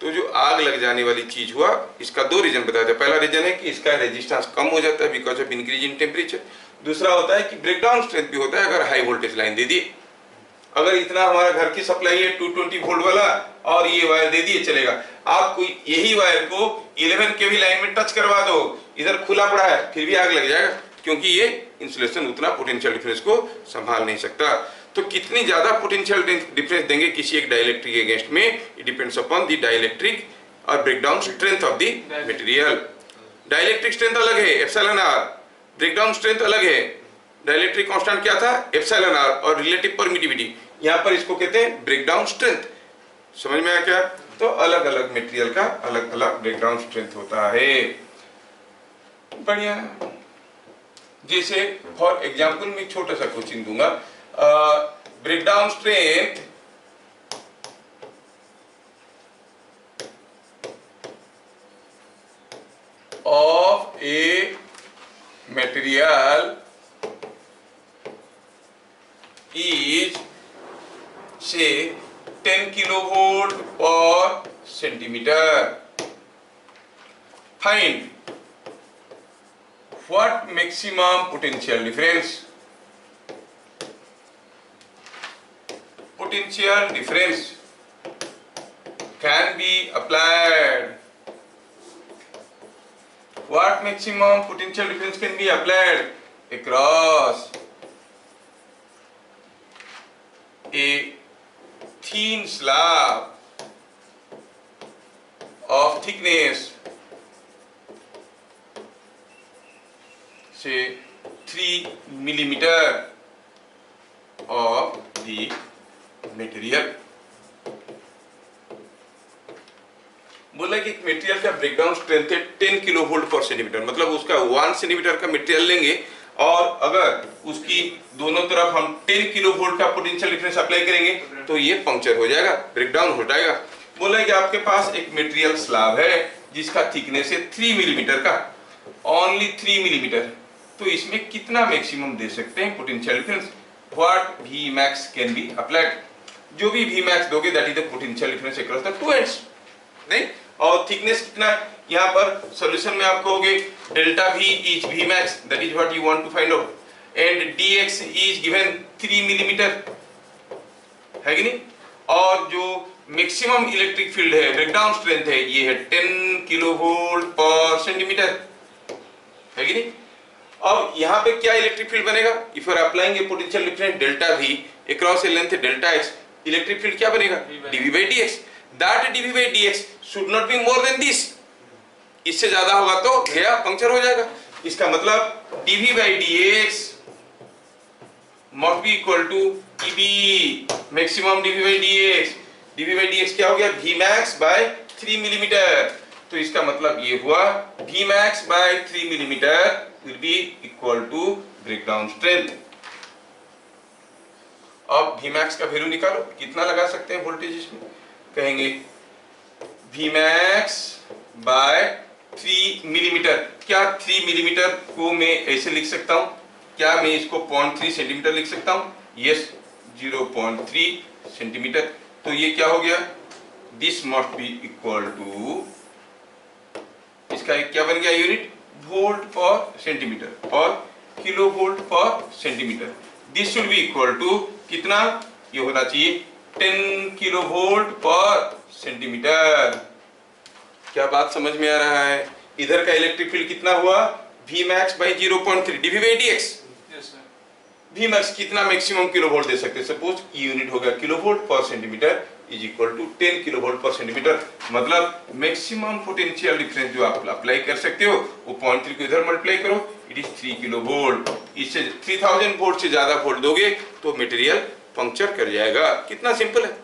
A: तो जो आग लग जाने वाली चीज हुआ, इसका दो रीजन बताया था। पहला रीजन है कि इसका रेजिस्टेंस कम हो जाता है because of increase in temperature. दूसरा होता है कि ब्रेकडाउन स्ट्रेंथ भी होता है अगर हाई वोल्टेज लाइन दे दी। अगर इतना हमारा घर की सप्लाई है 220 वोल्ट वाला और ये वायर दे दिए चलेगा, आप कोई यही वायर को 11 केवी लाइन में टच करवा दो, इधर खुला पड़ा है फिर भी आग लग जाएगा, क्योंकि ये इंसुलेशन उतना पोटेंशियल डिफरेंस को संभाल नहीं सकता। तो कितनी ज्यादा पोटेंशियल डिफरेंस देंगे किसी एक डाइलेक्ट्रिक के अगेंस्ट में, it depends upon the dielectric और breakdown strength of the material. Dielectric strength अलग है एप्सिलॉन आर, ब्रेकडाउन स्ट्रेंथ अलग है। डाइलेक्ट्रिक कांस्टेंट क्या था, एप्सिलॉन आर, और रिलेटिव परमिटिविटी, यहाँ पर इसको कहते हैं ब्रेकडाउन स्ट्रेंथ। समझ में आया क्या? तो अलग अलग मटेरियल का अलग अलग ब्रेकडाउन स्ट्रेंथ होता है। बढ़िया। जैसे फॉर एग्जांपल मैं छोटा सा क्वेश्चन दूंगा, breakdown strength of a material is say 10 kilovolt per centimeter. Find what maximum potential difference. Potential difference can be applied. What maximum potential difference can be applied across a thin slab of thickness say 3 millimeter of the material. बोला कि एक material का breakdown strength है 10 kilovolt per centimetre, मतलब उसका 1 centimetre का material लेंगे और अगर उसकी दोनों तरफ हम 10 किलो वोल्ट का पोटेंशियल डिफरेंस अप्लाई करेंगे तो ये पंक्चर हो जाएगा, ब्रेकडाउन हो जाएगा। बोला कि आपके पास एक मटेरियल स्लैब है जिसका थिकनेस है 3 मिलीमीटर का, ओनली 3 मिलीमीटर, तो इसमें कितना मैक्सिमम दे सकते हैं potential difference? What we max can be applied? जो भी वी मैक्स दोगे that is the potential difference across the two ends, नहीं? और थिकनेस कितना है? यहाँ पर सॉल्यूशन में आप कहोगे डेल्टा v इज v max, that is what you want to find out, and dx is given 3 millimetre, है कि नहीं? और जो मैक्सिमम इलेक्ट्रिक फील्ड है, ब्रेकडाउन स्ट्रेंथ है, ये है 10 किलो वोल्ट पर सेंटीमीटर, है कि नहीं? अब यहाँ पे क्या इलेक्ट्रिक फील्ड बनेगा? If you are applying a potential difference delta v across a length delta x, electric field क्या बनेगा? dv by dx, that dv by dx should not be more than this, इससे ज्यादा होगा तो गया, puncture हो जाएगा। इसका मतलब dv by dx must be equal to dv maximum dv by dx, dv by dx क्या हो गया? v max by 3 मिलीमीटर, तो इसका मतलब ये हुआ v max by 3 millimetre will be equal to breakdown strength। अब v max का वैल्यू निकालो, कितना लगा सकते हैं वोल्टेज इसमें? कहेंगे Vmax बाय 3 मिलीमीटर। क्या 3 मिलीमीटर को मैं ऐसे लिख सकता हूं? क्या मैं इसको 0.3 सेंटीमीटर लिख सकता हूं? Yes, 0.3 centimetre. तो ये क्या हो गया? This must be equal to, इसका एक क्या बन गया यूनिट? वोल्ट पर सेंटीमीटर और kilovolt per centimetre. This should be equal to कितना? ये होना चाहिए 10 किलो वोल्ट पर सेंटीमीटर। क्या बात समझ में आ रहा है? इधर का इलेक्ट्रिक फील्ड कितना हुआ? V max by 0.3 dV by dx। V max कितना मैक्सिमम किलो वोल्ट दे सकते हैं? सपोज यूनिट हो गया kilovolt per centimetre is equal to 10 kilovolt per centimetre, मतलब मैक्सिमम पोटेंशियल डिफरेंस जो आप अप्लाई कर सकते हो वो 0.3 को इधर मल्टीप्लाई करो, इट इज 3 किलो वोल्ट। इससे 3000 वोल्ट से ज्यादा वोल्ट दोगे तो मटेरियल पंक्चर कर जाएगा। कितना सिंपल है।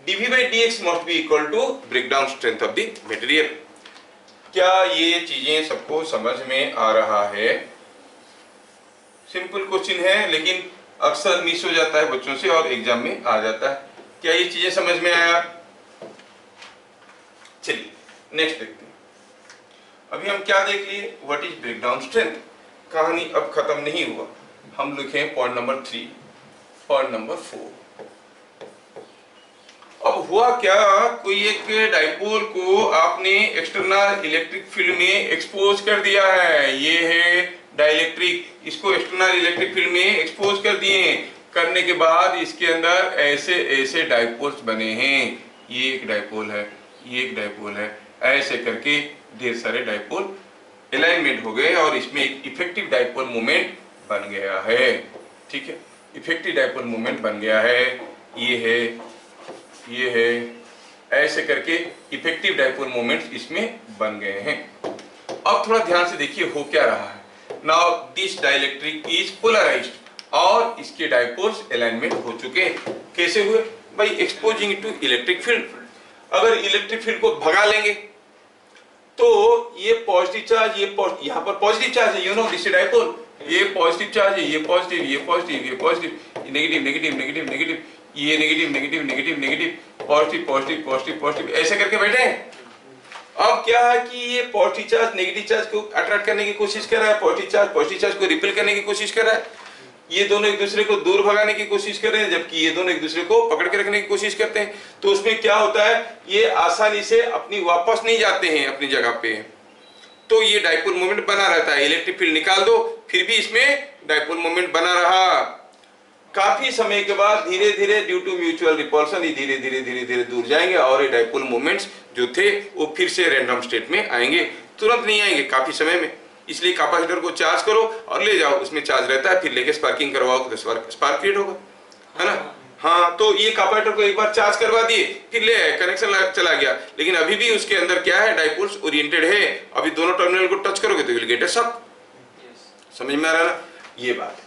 A: dV by dx must be equal to breakdown strength of the material। क्या ये चीजें सबको समझ में आ रहा है? सिंपल क्वेश्चन है लेकिन अक्सर मिस हो जाता है बच्चों से और एग्जाम में आ जाता है। क्या ये चीजें समझ में आया? चलिए नेक्स्ट देखते हैं। अभी हम क्या देख लिए? What is breakdown strength. कहानी अब खत्म नहीं हुआ, हम लिखे पॉइंट नंबर 3, पॉइंट नंबर 4। अब हुआ क्या? कोई एक डाइपोल को आपने एक्सटर्नल इलेक्ट्रिक फील्ड में एक्सपोज कर दिया है, ये है डाइलेक्ट्रिक, इसको एक्सटर्नल इलेक्ट्रिक फील्ड में एक्सपोज कर दिए। करने के बाद इसके अंदर ऐसे ऐसे डाइपोल्स बने हैं, ये एक डाइपोल है, ये एक डाइपोल है, ऐसे करके ढेर सारे डाइपोल अलाइनमेंट हो गए और इसमें एक इफेक्टिव डाइपोल मोमेंट बन गया है। ठीक है, इफेक्टिव डाइपोल मोमेंट बन गया है, ये है, ये है, ऐसे करके इफेक्टिव डाइपोल मोमेंट्स इसमें बन गए हैं। अब थोड़ा ध्यान से देखिए हो क्या रहा है। Now this dielectric is polarised और इसके डाइपोल्स अलाइनमेंट हो चुके हैं। कैसे हुए? By exposing to electric field. अगर इलेक्ट्रिक फील्ड को भगा लेंगे तो ये पॉजिटिव चार्ज, ये यहाँ पर पॉजिटिव चार्ज है, यू नो दिस डाइपोल, ये पॉजिटिव चार्ज है, ये पॉजिटिव, ये पॉजिटिव, ये positive, negative negative negative negative, ये negative negative negative negative, positive positive positive positive, ऐसे करके बैठे हैं। अब क्या है कि ये पॉजिटिव चार्ज नेगेटिव चार्ज को अट्रैक्ट करने की कोशिश कर रहा है, पॉजिटिव चार्ज को रिपेल करने की कोशिश कर रहा है। ये दोनों एक दूसरे को दूर भगाने की कोशिश कर रहे हैं, जबकि ये दोनों एक दूसरे को पकड़ के रखने की कोशिश करते हैं। तो उसमें क्या होता है, ये आसानी से अपनी वापस नहीं जाते हैं अपनी जगह पे, तो ये डाइपोल मोमेंट बना रहता है। इलेक्ट्रिक फील्ड निकाल दो फिर भी इसमें डाइपोल मोमेंट बना रहा। काफी समय के बाद धीरे धीरे ड्यू टू म्यूचुअल रिपल्सन ये धीरे धीरे धीरे धीरे दूर जाएंगे और ये डाइपोल मोमेंट्स जो थे वो फिर से रैंडम स्टेट में आएंगे, तुरंत नहीं आएंगे, काफी समय में। इसलिए कैपेसिटर को चार्ज करो और ले जाओ, उसमें चार्ज रहता है, फिर लेके स्पार्किंग करवाओ तो स्पार्क क्रिएट होगा, है ना। हाँ, तो ये कैपेसिटर को एक बार चार्ज करवा दिए, फिर ले आए, कनेक्शन चला गया, लेकिन अभी भी उसके अंदर क्या है, डाइपोल्स ओरिएंटेड है। अभी दोनों टर्मिनल को टच करोगे तो विल गेट अ शॉक। समझ में आ रहा है ना ये बात।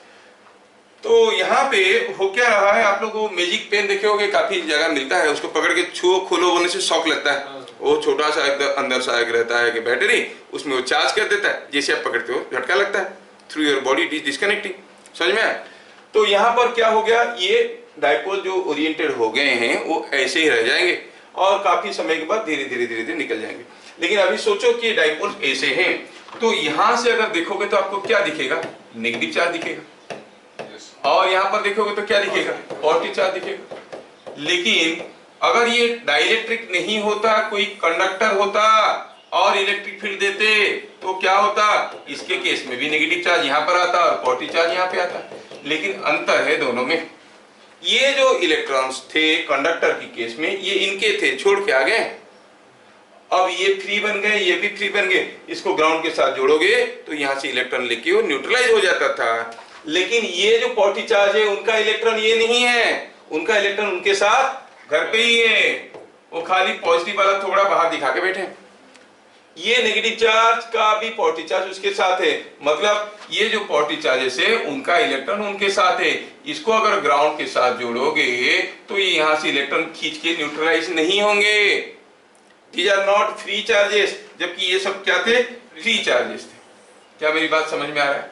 A: तो यहाँ पे हो क्या रहा है, आप लोग को मैजिक पेन देखे होगे, काफी जगह मिलता है, उसको पकड़ के छुओ खोलो होने से शॉक लगता है। वो छोटा सा अंदर सा एक रहता है कि बैटरी, उसमें वो चार्ज कर देता है, जैसे आप पकड़ते हो झटका लगता है, through your body it is disconnecting. समझ में आया? तो यहाँ पर क्या हो गया, ये डाइपोल जो ओरिएंटेड हो गए हैं वो ऐसे ही रह जाएंगे और काफी समय के बाद धीरे धीरे निकल जाएंगे। लेकिन अभी सोचो कि डाइपोल ऐसे हैं, तो यहाँ से अगर देखोगे तो आपको क्या दिखेगा, नेगेटिव चार्ज दिखेगा, और यहाँ पर देखोगे तो क्या दिखेगा, पॉजिटिव चार्ज दिखेगा। लेकिन अगर ये डाइलेक्ट्रिक नहीं होता, कोई कंडक्टर होता और इलेक्ट्रिक फील्ड देते तो क्या होता, इसके केस में भी नेगेटिव चार्ज यहाँ पर आता और पॉजिटिव चार्ज यहाँ पे आता। लेकिन अंतर है दोनों में, ये जो इलेक्ट्रॉन्स थे कंडक्टर की केस में ये इनके थे, छोड़ के आ गए, अब ये फ्री बन गए, ये भी फ्री बन गए। इसको ग्राउंड के साथ जोड़ोगे तो यहाँ से इलेक्ट्रॉन लेके वो न्यूट्रलाइज हो जाता था। लेकिन ये जो पॉजिटिव चार्ज है उनका इलेक्ट्रॉन ये नहीं है, उनका इलेक्ट्रॉन उनके साथ घर पे ही है, वो खाली पॉजिटिव वाला थोड़ा बाहर दिखा के बैठे। ये नेगेटिव चार्ज का भी पॉजिटिव चार्ज उसके साथ है, मतलब ये जो पॉजिटिव चार्जेस है उनका इलेक्ट्रॉन उनके साथ है। इसको अगर ग्राउंड के साथ जोड़ोगे तो ये यहाँ से इलेक्ट्रॉन खींच के न्यूट्रलाइज नहीं होंगे। These are not free charges, जबकि ये सब क्या थे, फ्री चार्जेस थे। क्या मेरी बात समझ में आ रहा है?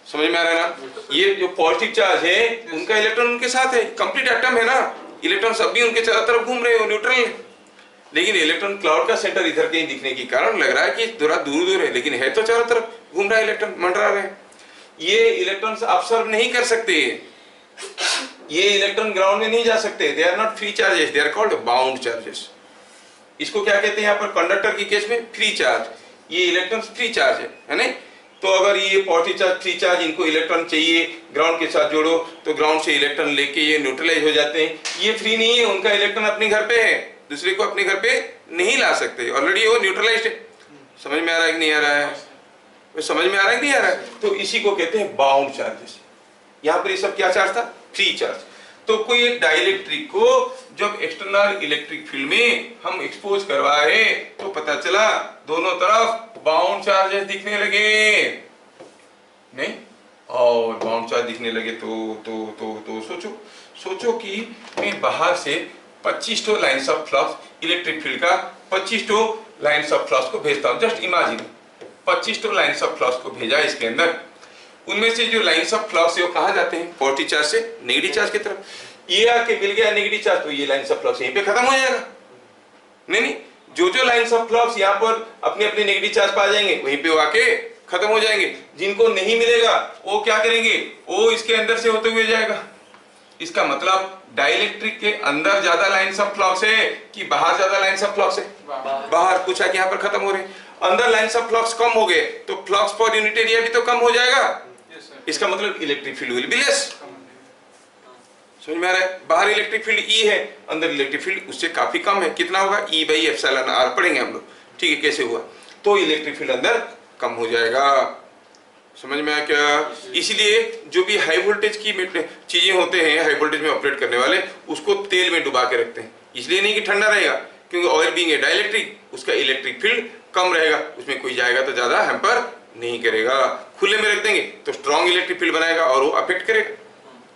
A: समझ में आ रहा है ना? ये जो पॉजिटिव चार्ज है उनका इलेक्ट्रॉन उनके साथ है, कंप्लीट एटम है ना, इलेक्ट्रॉन सब भी उनके चारों तरफ घूम रहे हो, न्यूट्रल है। लेकिन इलेक्ट्रॉन क्लाउड का सेंटर इधर कहीं दिखने के कारण लग रहा है कि थोड़ा दूर दूर है, लेकिन है तो चारों तरफ घूम रहा है, इलेक्ट्रॉन मंडरा रहे हैं। ये इलेक्ट्रॉन ऑब्जर्व नहीं कर सकते, ये इलेक्ट्रॉन ग्राउंड में नहीं जा सकते, they are not free charges, they are called bound charges. इसको क्या कहते हैं यहाँ पर कंडक्टर की केस में, फ्री चार्ज। ये इलेक्ट्रॉन फ्री चार्ज है नहीं? तो अगर ये पॉजिटिव चार्ज फ्री चार्ज, इनको इलेक्ट्रॉन चाहिए, ग्राउंड के साथ जोड़ो तो ग्राउंड से इलेक्ट्रॉन लेके ये न्यूट्रलाइज हो जाते हैं। ये फ्री नहीं है, उनका इलेक्ट्रॉन अपने घर पे है, दूसरे को अपने घर पे नहीं ला सकते, ऑलरेडी वो न्यूट्रलाइज्ड है। समझ में आ रहा है कि नहीं आ रहा है? समझ में आ रहा है कि नहीं आ रहा है? तो इसी को कहते हैं बाउंड चार्जेस। यहाँ पर ये सब क्या चार्ज था, फ्री चार्ज। तो कोई एक डाइलेक्ट्रिक को जब एक्सटर्नल इलेक्ट्रिक फील्ड में हम एक्सपोज करवाए तो पता चला दोनों तरफ बाउंड चार्जेस दिखने लगे, नहीं? और बाउंड चार्ज दिखने लगे तो सोचो कि मैं बाहर से 25 lines of flux, electric field का 25 लाइन्स ऑफ फ्लक्स को भेजता हूँ। Just imagine 25 lines of flux को भेजा इसके अंदर, उनमें से जो लाइन्स ऑफ फ्लक्स है वो कहाँ जाते हैं, पॉजिटिव चार्ज से नेगेटिव चार्ज की तरफ। ये आके मिल गया नेगेटिव चार्ज, तो ये लाइन्स ऑफ फ्लक्स यहीं पे खत्म हो जाएगा। नहीं, जो लाइन्स ऑफ फ्लक्स यहाँ पर अपने अपने नेगेटिव चार्ज पा जाएंगे वहीं पे वो आके खत्म हो जाएंगे। जिनको नहीं मिलेगा वो क्या करेंगे, वो इसके अंदर से होते हुए जाएगा। इसका मतलब डाइलेक्ट्रिक के अंदर ज्यादा लाइन्स ऑफ फ्लक्स है कि बाहर ज्यादा लाइन्स ऑफ फ्लक्स है? बाहर, कुछ आके यहाँ पर खत्म हो रहे। अंदर लाइन्स ऑफ फ्लक्स कम हो गए तो फ्लक्स पर यूनिट एरिया भी तो कम हो जाएगा। इसका मतलब electric field will be less. समझ में आ रहा है? बाहर इलेक्ट्रिक फील्ड E है, अंदर इलेक्ट्रिक फील्ड उससे काफी कम है। कितना होगा, E/εr पढ़ेंगे हम लोग, ठीक है, कैसे हुआ। तो इलेक्ट्रिक फील्ड अंदर कम हो जाएगा। समझ में आया क्या? इसलिए जो भी हाई वोल्टेज की चीजें होते हैं, हाई वोल्टेज में ऑपरेट करने वाले, उसको तेल में डुबा के रखते हैं। इसलिए नहीं कि ठंडा रहेगा, क्योंकि ऑयल बीइंग ए डाइलेक्ट्रिक, उसका इलेक्ट्रिक फील्ड कम रहेगा, उसमें कोई जाएगा तो ज्यादा हैम्पर नहीं करेगा। खुले में रख देंगे तो स्ट्रॉन्ग इलेक्ट्रिक फील्ड बनाएगा और वो अफेक्ट करेगा।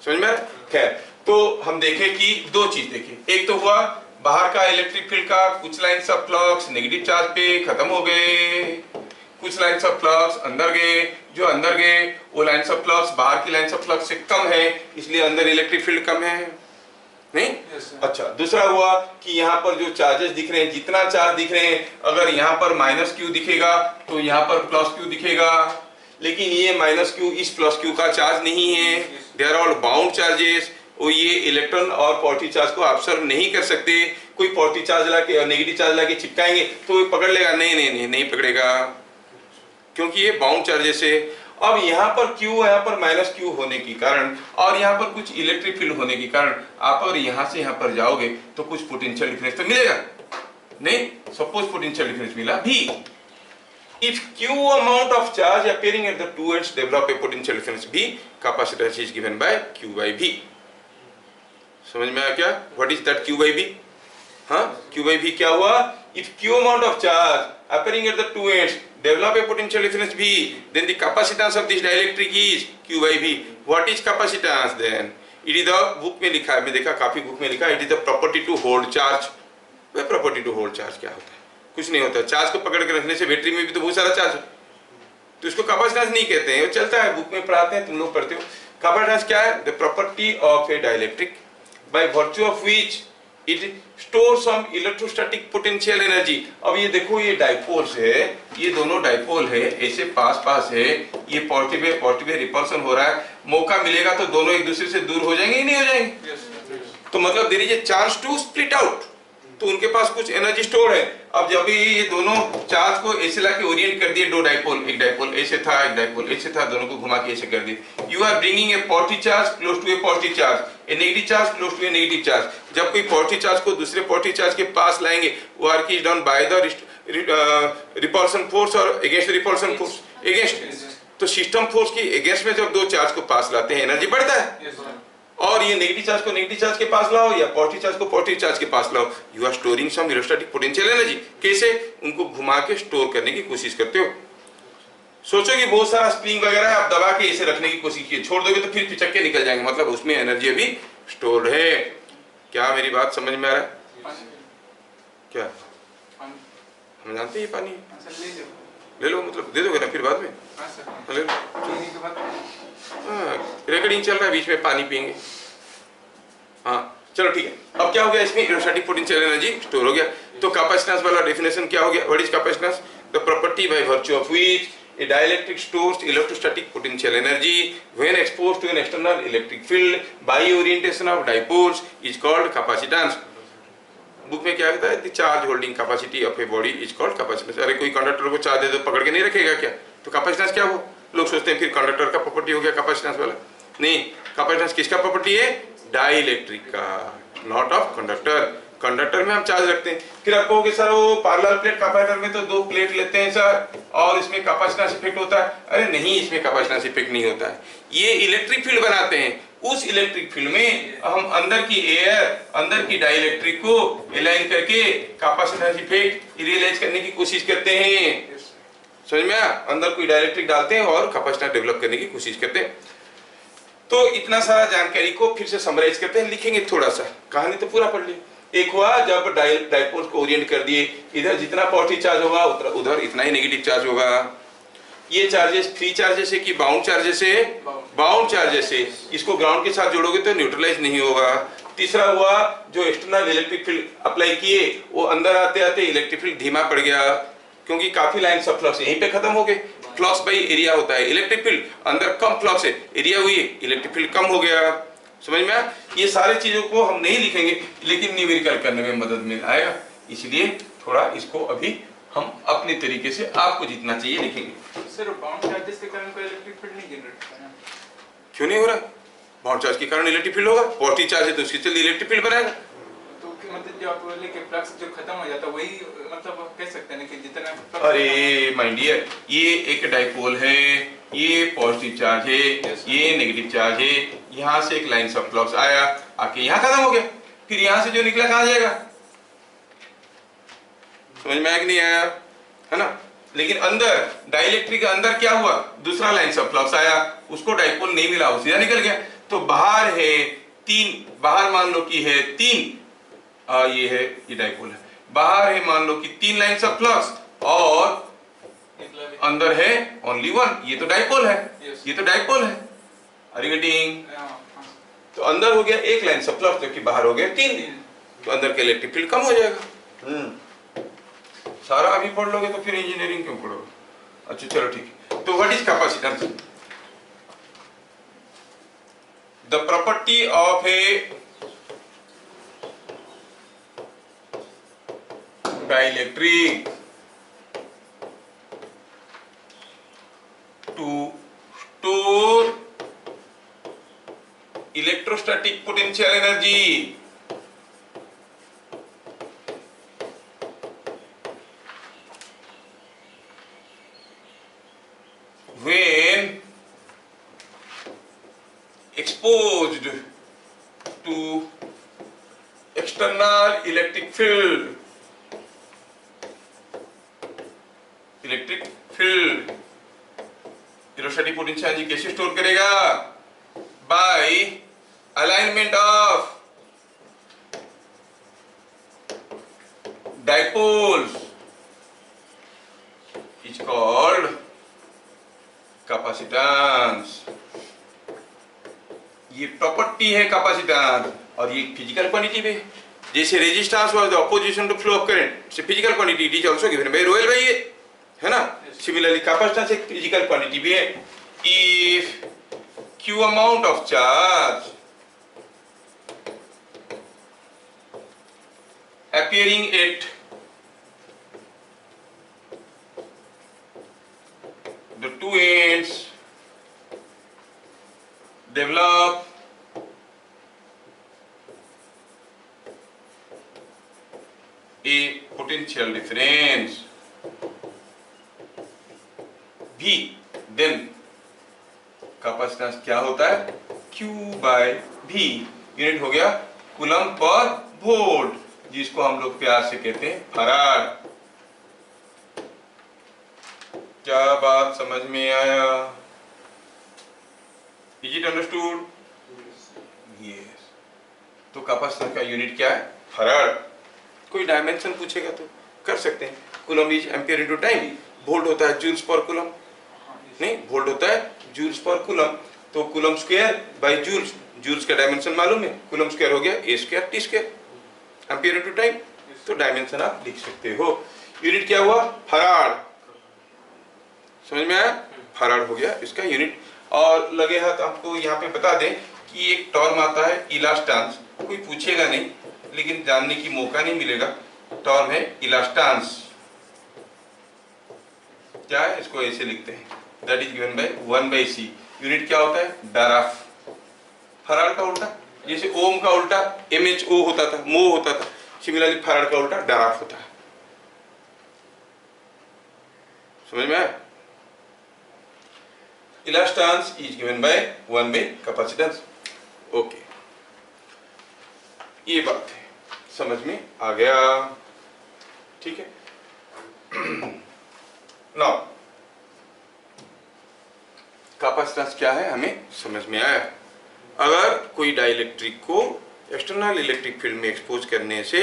A: समझ में आ रहा है? खैर, तो हम देखें कि दो चीज देखें। एक तो हुआ बाहर का इलेक्ट्रिक फील्ड का कुछ lines of flux negative charge पे खत्म हो गए, कुछ लाइन्स ऑफ फ्लक्स अंदर गए, जो अंदर गए वो लाइन्स ऑफ फ्लक्स बाहर की लाइन्स ऑफ फ्लक्स से कम है, इसलिए अंदर इलेक्ट्रिक फील्ड कम है, नहीं? अच्छा, दूसरा हुआ कि यहाँ पर जो चार्जेस दिख रहे हैं, जितना चार्ज दिख रहे हैं, अगर यहाँ पर -q दिखेगा तो यहाँ पर +q दिखेगा, लेकिन ये -q इस +q का चार्ज नहीं है। They are all bound charges. वो ये इलेक्ट्रॉन और पॉजिटिव चार्ज को ऑब्जर्व नहीं कर सकते। कोई पॉजिटिव चार्ज लाके और नेगेटिव चार्ज लाके चिपकाएंगे तो वो पकड़ लेगा? नहीं पकड़ेगा, क्योंकि ये बाउंड चार्जेस है। अब यहाँ पर Q, यहाँ पर -q होने के कारण और यहाँ पर कुछ इलेक्ट्रिक फील्ड होने के कारण आप अगर यहाँ से यहाँ पर जाओगे तो कुछ पोटेंशियल डिफरेंस तो मिलेगा, नहीं? सपोज पोटेंशियल डिफरेंस मिला V, if Q amount of charge appearing at the two ends develop a potential difference V, capacitance is given by Q by V. समझ में आया क्या? What is that Q by V? हाँ, Q by V क्या हुआ? If Q amount of charge appearing at the two ends develop a potential difference V, then the capacitance of this dielectric is Q by V. What is capacitance then? It is the book में लिखा है, मैं देखा काफी book में लिखा है, it is the property to hold charge. वह property to hold charge क्या होता है? कुछ नहीं होता। चार्ज को पकड़ के रखने से बैटरी में भी तो बहुत सारा चार्ज है, तो इसको कैपेसिटेंस नहीं कहते हैं, वो चलता है, बुक में पढ़ाते हैं, तुम लोग पढ़ते हो। कैपेसिटेंस क्या है? The property of a dielectric by virtue of which it store some electrostatic potential energy. अब ये देखो, ये डाइपोल्स है, ये दोनों डाइपोल है, ऐसे पास पास है, ये पॉजिटिव रिपल्सन हो रहा है, मौका मिलेगा तो दोनों एक दूसरे से दूर हो जाएंगे, नहीं हो जाएंगे? तो मतलब there is a chance to split out, तो उनके पास कुछ एनर्जी स्टोर है। अब जब ये दोनों चार्ज को ऐसे लाके ओरिएंट कर दिए, दो डाइपोल, एक डाइपोल ऐसे था, एक डाइपोल ऐसे था, दोनों को घुमा के ऐसे कर दिए। You are bringing a positive charge close to a positive charge, a negative charge close to a negative charge. जब कोई पॉजिटिव चार्ज को दूसरे पॉजिटिव चार्ज के पास लाएंगे, वो work is done by the repulsion force और अगेंस्ट रिपल्सन फोर्स, अगेंस्ट। तो system force की अगेंस्ट में जब दो चार्ज को पास लाते हैं, एनर्जी बढ़ता है। और ये नेगेटिव चार्ज को नेगेटिव चार्ज के पास लाओ या पॉजिटिव चार्ज को पॉजिटिव चार्ज के पास लाओ, you are storing some electrostatic potential energy. कैसे? उनको घुमा के स्टोर करने की कोशिश करते हो। सोचो कि बहुत सारा स्प्रिंग वगैरह है, आप दबा के ऐसे रखने की कोशिश की, छोड़ दोगे तो फिर पिचक के निकल जाएंगे, मतलब उसमें एनर्जी अभी स्टोर है। क्या मेरी बात समझ में आ रहा है? क्या हम जानते हैं पानी ले लो, मतलब दे दोगे ना फिर बाद में? ले लो, रिकॉर्डिंग चल रहा है, बीच में पानी पियेंगे। हाँ चलो ठीक है। अब क्या हो गया, इसमें इलेक्ट्रोस्टैटिक पोटेंशियल एनर्जी स्टोर हो गया। तो कैपेसिटेंस वाला डेफिनेशन क्या हो गया? What is capacitance? The property bye virtue of which a dielectric stores electrostatic potential energy when exposed to an external electric field by orientation of dipoles is called capacitance. Book में क्या कहता है? The charge holding capacity of a body is called capacitance. अरे कोई conductor को charge दे दो, पकड़ के नहीं रखेगा क्या? तो कैपेसिटेंस क्या हो? लोग सोचते हैं फिर कंडक्टर का प्रॉपर्टी हो गया कैपेसिटेंस वाला। नहीं, कैपेसिटेंस किसका प्रॉपर्टी है? डाइलेक्ट्रिक का, नॉट ऑफ कंडक्टर। कंडक्टर में हम चार्ज रखते हैं। फिर आप कहोगे सर वो पैरेलल प्लेट कैपेसिटर में तो दो प्लेट लेते हैं सर और इसमें कैपेसिटेंस इफेक्ट होता है। अरे नहीं, इसमें कैपेसिटेंस इफेक्ट नहीं होता है, ये इलेक्ट्रिक फील्ड बनाते हैं। उस इलेक्ट्रिक फील्ड में हम अंदर की एयर, अंदर की डाइलेक्ट्रिक को अलाइन करके कैपेसिटेंस इफेक्ट रियलाइज करने की कोशिश करते हैं। समझ में आया? अंदर कोई डाइलेक्ट्रिक डालते हैं और कैपेसिटेंस डेवलप करने की कोशिश करते हैं। तो इतना सारा जानकारी को फिर से समराइज करते हैं, लिखेंगे थोड़ा सा, कहानी तो पूरा पढ़ ली। एक हुआ जब डाइपोल्स को ओरिएंट कर दिए, इधर जितना पॉजिटिव चार्ज होगा उधर इतना ही नेगेटिव चार्ज होगा। ये चार्जेस फ्री चार्जेस है कि बाउंड चार्जेस है? बाउंड चार्जेस है। इसको ग्राउंड के साथ जोड़ोगे तो न्यूट्रलाइज नहीं होगा। तीसरा हुआ जो एक्सटर्नल इलेक्ट्रिक फील्ड अप्लाई किए, वो अंदर आते आते इलेक्ट्रिक फील्ड धीमा पड़ गया, क्योंकि काफी लाइन्स ऑफ फ्लक्स यहीं पे खत्म हो गए। फ्लक्स बाई एरिया होता है, इलेक्ट्रिक फील्ड अंदर कम फ्लक्स है, एरिया हुई, इलेक्ट्रिक फील्ड कम हो गया। समझ में आया? ये सारी चीजों को हम नहीं लिखेंगे, लेकिन न्यूमेरिकल करने में मदद मिल आएगा, इसलिए थोड़ा इसको अभी हम अपने तरीके से आपको जितना चाहिए लिखेंगे।
B: सर बाउंड चार्जेस के कारण कोई इलेक्ट्रिक फील्ड नहीं जनरेट होता है?
A: क्यों नहीं हो रहा? बाउंड चार्ज के कारण इलेक्ट्रिक फील्ड होगा, पॉजिटिव चार्ज है तो उसके चलिए इलेक्ट्रिक फील्ड बनाएगा।
B: तो मतलब जो आप बोले कि फ्लक्स जो खत्म हो जाता है वही मतलब कह सकते हैं कि जितना।
A: अरे माय डियर, ये एक डाइपोल है, ये पॉजिटिव चार्ज है, ये नेगेटिव चार्ज है, यहाँ से एक लाइन ऑफ फ्लक्स आया, आके यहाँ खत्म हो गया, फिर यहाँ से जो निकला कहाँ जाएगा? समझ में आया कि नहीं आया? है ना? लेकिन अंदर डाइलेक्ट्रिक के अंदर क्या हुआ? दूसरा लाइन ऑफ फ्लक्स आया, उसको डाइपोल नहीं मिला, वो सीधा निकल गया। तो बाहर है तीन, बाहर मान लो कि है तीन, ये है, ये डाइपोल है, बाहर है मान लो कि तीन लाइन्स ऑफ फ्लक्स और अंदर है ओनली वन, ये तो डाइपोल है, ये तो डाइपोल है। Are you getting? तो अंदर हो गया एक लाइन ऑफ फ्लक्स, जबकि बाहर हो गया तीन, तो अंदर के इलेक्ट्रिक फील्ड कम हो जाएगा। सारा अभी पढ़ लोगे तो फिर इंजीनियरिंग क्यों पढ़ोगे? अच्छा चलो ठीक है। तो what is capacitance? The property of a dielectric to store electrostatic potential energy when exposed to field, electric field electrostatic potential energy कैसे स्टोर करेगा? By alignment of dipoles is called capacitance. ये प्रॉपर्टी है capacitance और ये physical quantity भी। जैसे resistance was the opposition to flow of current, से physical quantity it is also given by rho l by, है ना। सिमिलरली कैपेसिटेंस एक फिजिकल क्वांटिटी भी है। If q amount of charge appearing at the two ends develop a potential difference V, then capacitance क्या होता है? Q bye V, unit हो गया कूलम पर वोल्ट, जिसको हम लोग प्यार से कहते हैं फराड। क्या बात समझ में आया? Is it understood? यस। तो कैपेसिटेंस का यूनिट क्या है? फराड। कोई डायमेंशन पूछेगा तो कर सकते हैं। Coulomb is ampere into time, volt होता है जूल्स पर कूलम, नहीं वोल्ट होता है जूल्स पर कूलम, तो coulomb square by joules, joules का डायमेंशन मालूम है, कूलम स्क्वायर हो गया a square t square, ampere into time, तो डायमेंशन आप लिख सकते हो। यूनिट क्या हुआ? फराड। समझ में आया? फराड हो गया इसका यूनिट। और लगे हाथ आपको यहाँ पे बता दें कि एक टर्म आता है इलास्टेंस, कोई पूछेगा नहीं लेकिन जानने की मौका नहीं मिलेगा। टर्म है इलास्टेंस, क्या है? इसको ऐसे लिखते हैं, that is given bye 1/c। Unit क्या होता है? डाराफ। फराड का उल्टा, जैसे ओम का उल्टा MHO होता था, मो होता था, सिमिलरली फराड का उल्टा डाराफ होता है। समझ में आया? Elastance is given by 1 by capacitance. Okay, ये बात है, समझ में आ गया? ठीक है। नाउ कैपेसिटेंस क्या है हमें समझ में आया। अगर कोई डाइलेक्ट्रिक को एक्सटर्नल इलेक्ट्रिक फील्ड में एक्सपोज करने से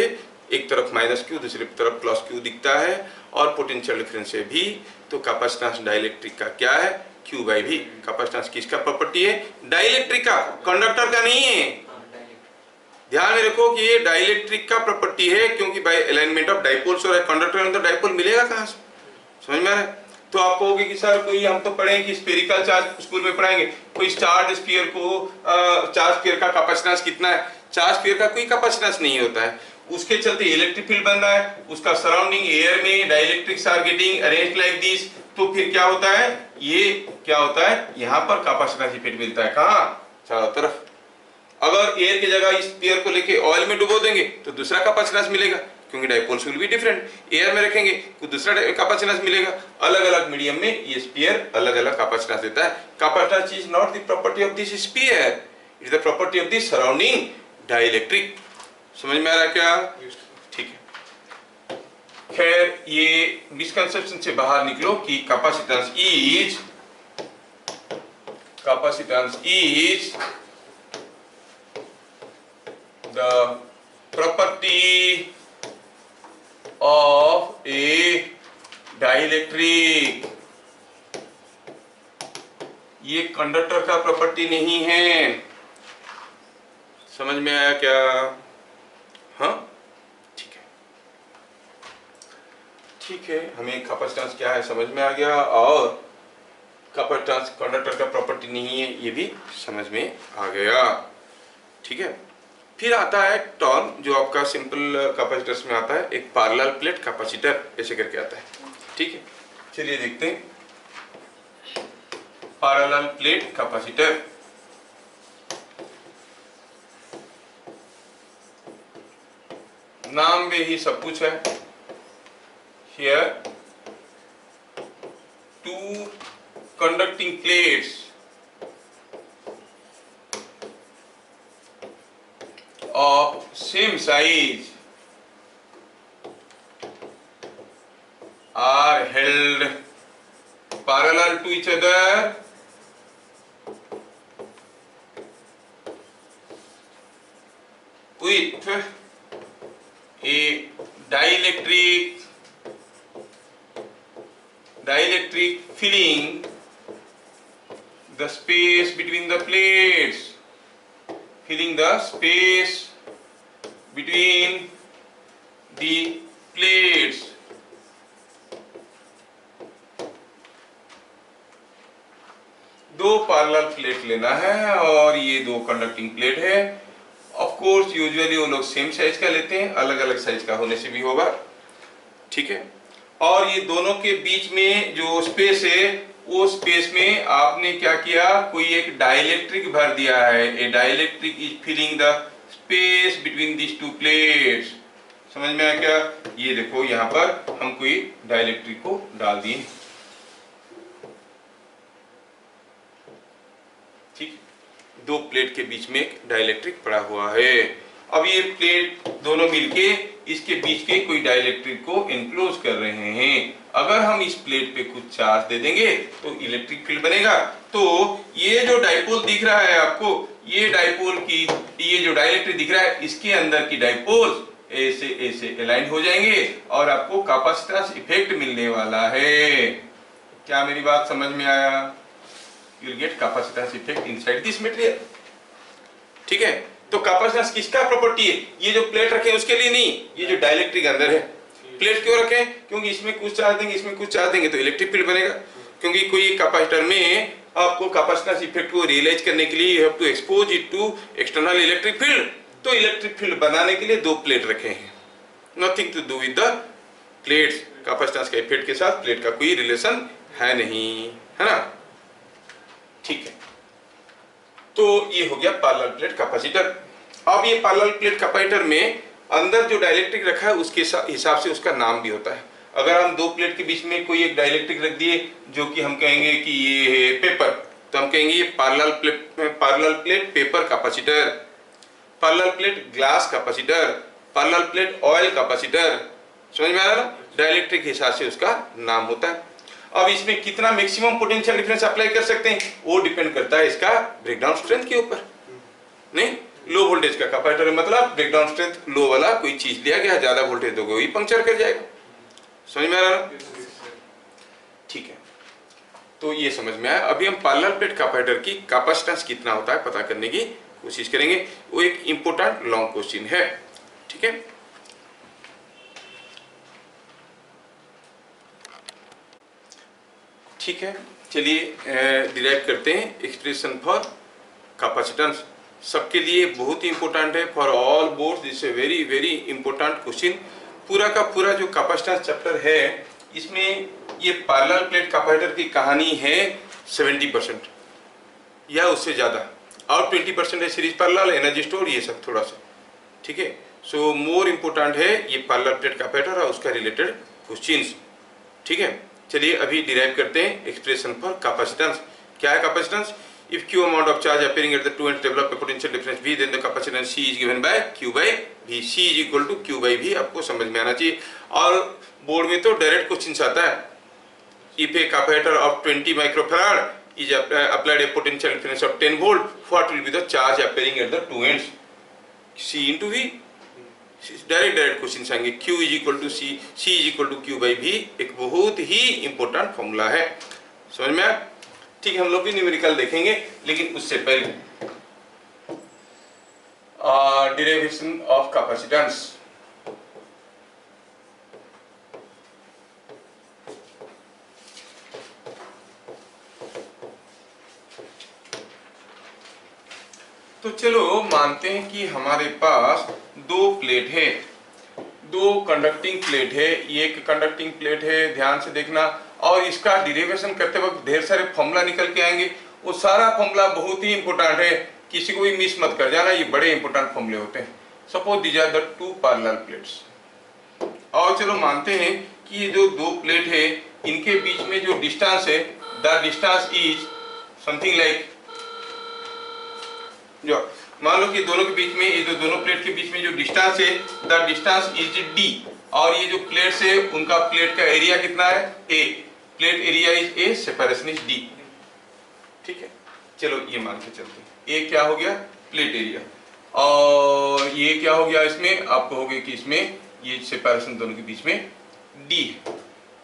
A: एक तरफ -q दूसरी तरफ +q दिखता है और पोटेंशियल डिफरेंस है v, तो कैपेसिटेंस डाइलेक्ट्रिक का क्या है? q by v। कैपेसिटेंस किसका प्रॉपर्टी है? डाइलेक्ट्रिक का, कंडक्टर का नहीं है। ध्यान में रखो कि ये डाइलेक्ट्रिक का प्रॉपर्टी है, क्योंकि बाय अलाइनमेंट ऑफ डाइपोल्स और कंडक्टर में तो डाइपोल मिलेगा कहां से? समझ में आ रहा है? तो आप कहोगे कि सर कोई, हम तो पढ़ेंगे कि स्फेरिकल चार्ज स्कूल में पढ़ाएंगे, कोई चार्ज स्फीयर को चार्ज स्फीयर का कैपेसिटेंस कितना है? चार्ज स्फीयर का कोई कैपेसिटेंस नहीं होता है, उसके चलते इलेक्ट्रिक फील्ड बन रहा है, उसका सराउंडिंग एयर में dielectrics are getting arranged like this, तो फिर क्या होता है? ये क्या होता है? यहाँ पर कैपेसिटेंस इफेक्ट मिलता है। कहाँ? चारों तरफ। अगर एयर की जगह इस स्फीयर को लेके ऑयल में डुबो देंगे तो दूसरा कैपेसिटेंस मिलेगा, क्योंकि dipoles will be different. Air में रखेंगे तो दूसरा कैपेसिटेंस मिलेगा। अलग अलग मीडियम में ये स्फीयर अलग अलग कैपेसिटेंस देता है। Capacitance is not the property of this sphere, it is the property of the surrounding dielectric. समझ में आ रहा है क्या? ठीक है। खैर, ये मिसकंसेप्शन से बाहर निकलो कि capacitance is the property of a dielectric। ये कंडक्टर का प्रॉपर्टी नहीं है। समझ में आया क्या? हाँ, ठीक है। ठीक है, हमें कैपेसिटेंस क्या है समझ में आ गया, और कैपेसिटेंस कंडक्टर का प्रॉपर्टी नहीं है ये भी समझ में आ गया। ठीक है। फिर आता है टर्म जो आपका सिंपल कैपेसिटर्स में आता है, एक पैरेलल प्लेट कैपेसिटर, ऐसे करके आता है। ठीक है, चलिए देखते हैं पैरेलल प्लेट कैपेसिटर। नाम में ही सब कुछ है। Here two conducting plates of same size parallel to each other with a dielectric filling the space between the plates, filling the space between the plates. दो पैरेलल प्लेट लेना है और ये दो कंडक्टिंग प्लेट है। ऑफ कोर्स यूजुअली वो लोग same size का लेते हैं, अलग अलग साइज का होने से भी होगा, ठीक है। और ये दोनों के बीच में जो स्पेस है वो स्पेस में आपने क्या किया, कोई एक डाइलेक्ट्रिक भर दिया है। A dielectric is filling the space between this two plates. समझ में आया क्या? ये देखो यहाँ पर हम कोई डाइलेक्ट्रिक को डाल दिए, ठीक। दो प्लेट के बीच में एक डाइलेक्ट्रिक पड़ा हुआ है। अब ये प्लेट दोनों मिलके इसके बीच के कोई डाइलेक्ट्रिक को एनक्लोज कर रहे हैं। अगर हम इस प्लेट पे कुछ चार्ज दे देंगे तो इलेक्ट्रिक फील्ड बनेगा। तो ये जो डाइपोल दिख रहा है आपको, ये डाइपोल की, ये जो डाइलेक्ट्रिक दिख रहा है, इसके अंदर की डाइपोल ऐसे ऐसे अलाइन हो जाएंगे और आपको कैपेसिटेंस इफेक्ट मिलने वाला है। क्या मेरी बात समझ में आया? You will get capacitance effect inside this material, ठीक है। तो कैपेसिटेंस किसका प्रॉपर्टी है? ये जो प्लेट रखे उसके लिए नहीं, ये जो डाइलेक्ट्रिक अंदर है। प्लेट क्यों रखे? क्योंकि इसमें कुछ चार्ज देंगे, इसमें कुछ चार्ज देंगे तो इलेक्ट्रिक फील्ड बनेगा। क्योंकि कोई कैपेसिटर में आपको कैपेसिटेंस इफेक्ट को रियलाइज करने के लिए you have to expose it to external electric field. तो इलेक्ट्रिक फील्ड बनाने के लिए दो प्लेट रखे हैं, nothing to do with the plates. Capacitance के इफेक्ट के साथ प्लेट का कोई रिलेशन है नहीं, है ना, ठीक है। तो ये हो गया पैरेलल प्लेट कैपेसिटर। अब ये पैरेलल प्लेट कैपेसिटर में अंदर जो डाइलेक्ट्रिक रखा है उसके हिसाब से उसका नाम भी होता है। अगर हम दो प्लेट के बीच में कोई एक डाइलेक्ट्रिक रख दिए जो कि हम कहेंगे कि ये है पेपर, तो हम कहेंगे ये parallel plate paper capacitor, parallel plate glass capacitor, parallel plate oil capacitor. समझ में आ रहा है? डाइलेक्ट्रिक के हिसाब से उसका नाम होता है। अब इसमें कितना मैक्सिमम पोटेंशियल डिफरेंस अप्लाई कर सकते हैं वो डिपेंड करता है इसका ब्रेकडाउन स्ट्रेंथ के ऊपर। नहीं, लो वोल्टेज का कैपेसिटर मतलब ब्रेकडाउन स्ट्रेंथ लो वाला कोई चीज लिया गया, ज्यादा वोल्टेज दोगे वही पंक्चर कर जाएगा। समझ में आ रहा है? ठीक है, तो ये समझ में आया। अभी हम पैरेलल प्लेट कैपेसिटर की कैपेसिटेंस कितना होता है पता करने की कोशिश करेंगे। वो एक इंपॉर्टेंट लॉन्ग क्वेश्चन है, ठीक है। ठीक है, चलिए डिराइव करते हैं एक्सप्रेशन फॉर कैपेसिटेंस। सबके लिए बहुत ही इंपॉर्टेंट है, for all boards this a very very important question. पूरा का पूरा जो कैपेसिटेंस चैप्टर है इसमें ये पैरेलल प्लेट कैपेसिटर की कहानी है 70% या उससे ज़्यादा, और 20% है सीरीज पैरेलल, एनर्जी स्टोर, ये सब थोड़ा सा, ठीक है। सो मोर इम्पोर्टेंट है ये पैरेलल प्लेट कैपेसिटर और उसका रिलेटेड क्वेश्चंस, ठीक है। चलिए अभी डिराइव करते हैं एक्सप्रेशन फॉर कैपेसिटेंस। क्या है capacitance? If Q amount of charge appearing at the two ends develop a potential difference V, then the capacitance C is given by Q by V. C is equal to Q by V, आपको समझ में आना चाहिए। और board में तो direct question आता है, if a capacitor of 20 microfarad is applied a potential difference of 10 volt, what will be the charge appearing at the two ends? C into V। Direct question आएंगे। Q is equal to C, C is equal to Q by V, एक बहुत ही important formula है। समझ में आया? ठीक है, हम लोग भी न्यूमेरिकल देखेंगे, लेकिन उससे पहले डेरिवेशन ऑफ कैपेसिटेंस। तो चलो मानते हैं कि हमारे पास दो प्लेट है, दो कंडक्टिंग प्लेट है, ये एक कंडक्टिंग प्लेट है, ध्यान से देखना। और इसका डेरिवेशन करते वक्त ढेर सारे फॉर्मूला निकल के आएंगे, वो सारा फॉर्मूला बहुत ही इंपॉर्टेंट है, किसी को भी मिस मत कर जाना, ये बड़े इंपॉर्टेंट फॉर्मूले होते हैं। Suppose these are the two parallel plates. और चलो मानते हैं कि ये जो दो प्लेट है इनके बीच में जो डिस्टेंस है, the distance is something like, जो मान लो कि दोनों के बीच में, ये जो दोनों प्लेट के बीच में जो डिस्टेंस है, द डिस्टेंस इज D। और ये जो प्लेट्स है उनका प्लेट का एरिया कितना है? A। Plate area is a, separation is D. ठीक है, चलो ये मान के चलते हैं। ए क्या हो गया? Plate area. और ये क्या हो गया? इसमें आपको हो गया कि इसमें ये सेपरेशन दोनों के बीच में डी है।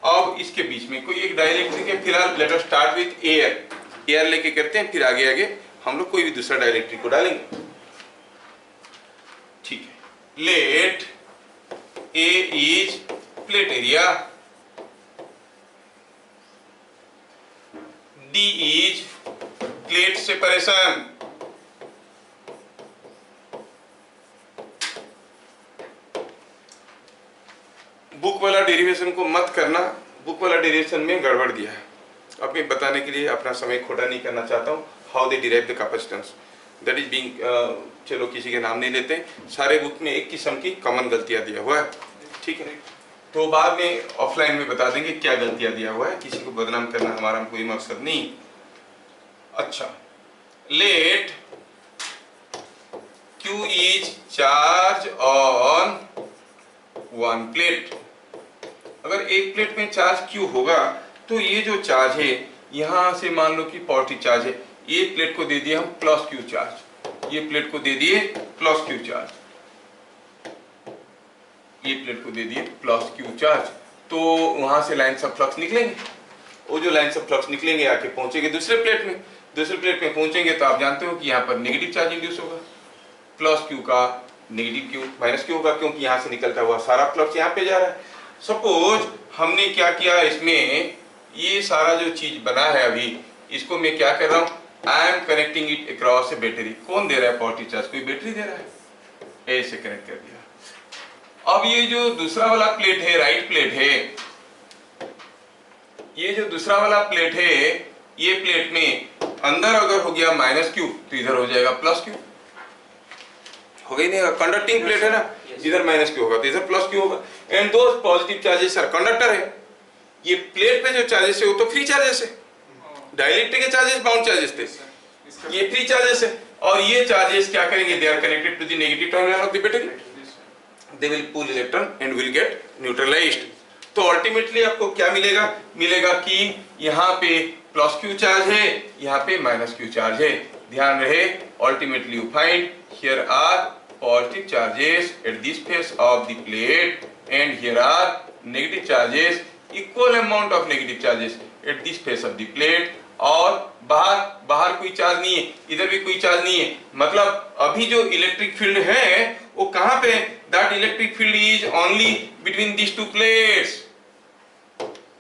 A: अब इसके बीच में कोई एक डाइलेक्ट्रिक है। फिलहाल let us start with air. Air लेके करते हैं, फिर आगे आगे हम लोग कोई भी दूसरा डाइलेक्ट्रिक को डालेंगे। ठीक है, let A is plate area, D is plate separation, book वाला डेरिवेशन को मत करना, बुक वाला डेरिवेशन में गड़बड़ दिया है। अब मैं बताने के लिए अपना समय खोटा नहीं करना चाहता हूँ। How they derive the capacitance that is being, चलो किसी के नाम नहीं लेते, सारे बुक में एक किस्म की कॉमन गलतियां दिया हुआ है। ठीक है, तो बाद में ऑफलाइन में बता देंगे क्या गलतियां दिया हुआ है, किसी को बदनाम करना हमारा कोई मकसद नहीं। अच्छा, let Q is charge on one plate. अगर एक प्लेट में चार्ज Q होगा तो ये जो चार्ज है यहां से मान लो कि पॉजिटिव चार्ज है, ये प्लेट को दे दिए हम प्लस Q चार्ज, ये प्लेट को दे दिए प्लस Q चार्ज, ये प्लेट को दे दिए प्लस Q चार्ज, तो वहां से लाइन ऑफ फ्लक्स निकलेंगे। वो जो लाइन ऑफ फ्लक्स निकलेंगे आके पहुंचेंगे दूसरे प्लेट में, दूसरे प्लेट में पहुंचेंगे तो आप जानते हो कि यहाँ पर नेगेटिव चार्ज इंड्यूस होगा, प्लस Q का नेगेटिव Q माइनस Q होगा, क्योंकि यहाँ से निकलता हुआ सारा फ्लक्स यहाँ पे जा रहा है। सपोज हमने क्या किया, इसमें ये सारा जो चीज बना है अभी, इसको मैं क्या कर रहा हूँ, I am connecting it across A battery. कौन दे रहा है पॉजिटिव चार्ज? कोई बैटरी दे रहा है, ऐसे कनेक्ट कर दिया। अब ये जो दूसरा वाला प्लेट है, राइट प्लेट है, ये जो दूसरा वाला प्लेट है, ये प्लेट में अंदर अगर हो गया माइनस Q तो इधर हो जाएगा प्लस Q, हो गई नहीं? कंडक्टिंग प्लेट है ना, इधर माइनस Q होगा तो इधर प्लस Q होगा। एंड दो पॉजिटिव चार्जेस आर कंडक्टर है। ये प्लेट पे जो चार्जेस है वो तो फ्री चार्जेस है, डाइलेक्ट्रिक के चार्जेस बाउंड चार्जेस थे, ये फ्री चार्जेस है। और ये चार्जेस क्या करेंगे, they are connected to the negative terminal of the battery, they will pull electron and will get neutralised. तो अल्टीमेटली आपको क्या मिलेगा, मिलेगा कि यहाँ पे प्लस Q चार्ज है, यहाँ पे माइनस Q चार्ज है। ध्यान रहे, ultimately you find here are positive charges at this face of the plate and here are negative charges, equal amount of negative charges at this face of the plate। और बाहर कोई charge नहीं है, इधर भी कोई चार्ज नहीं है, मतलब अभी जो इलेक्ट्रिक फील्ड है वो कहाँ पे, that electric field is only between these two plates।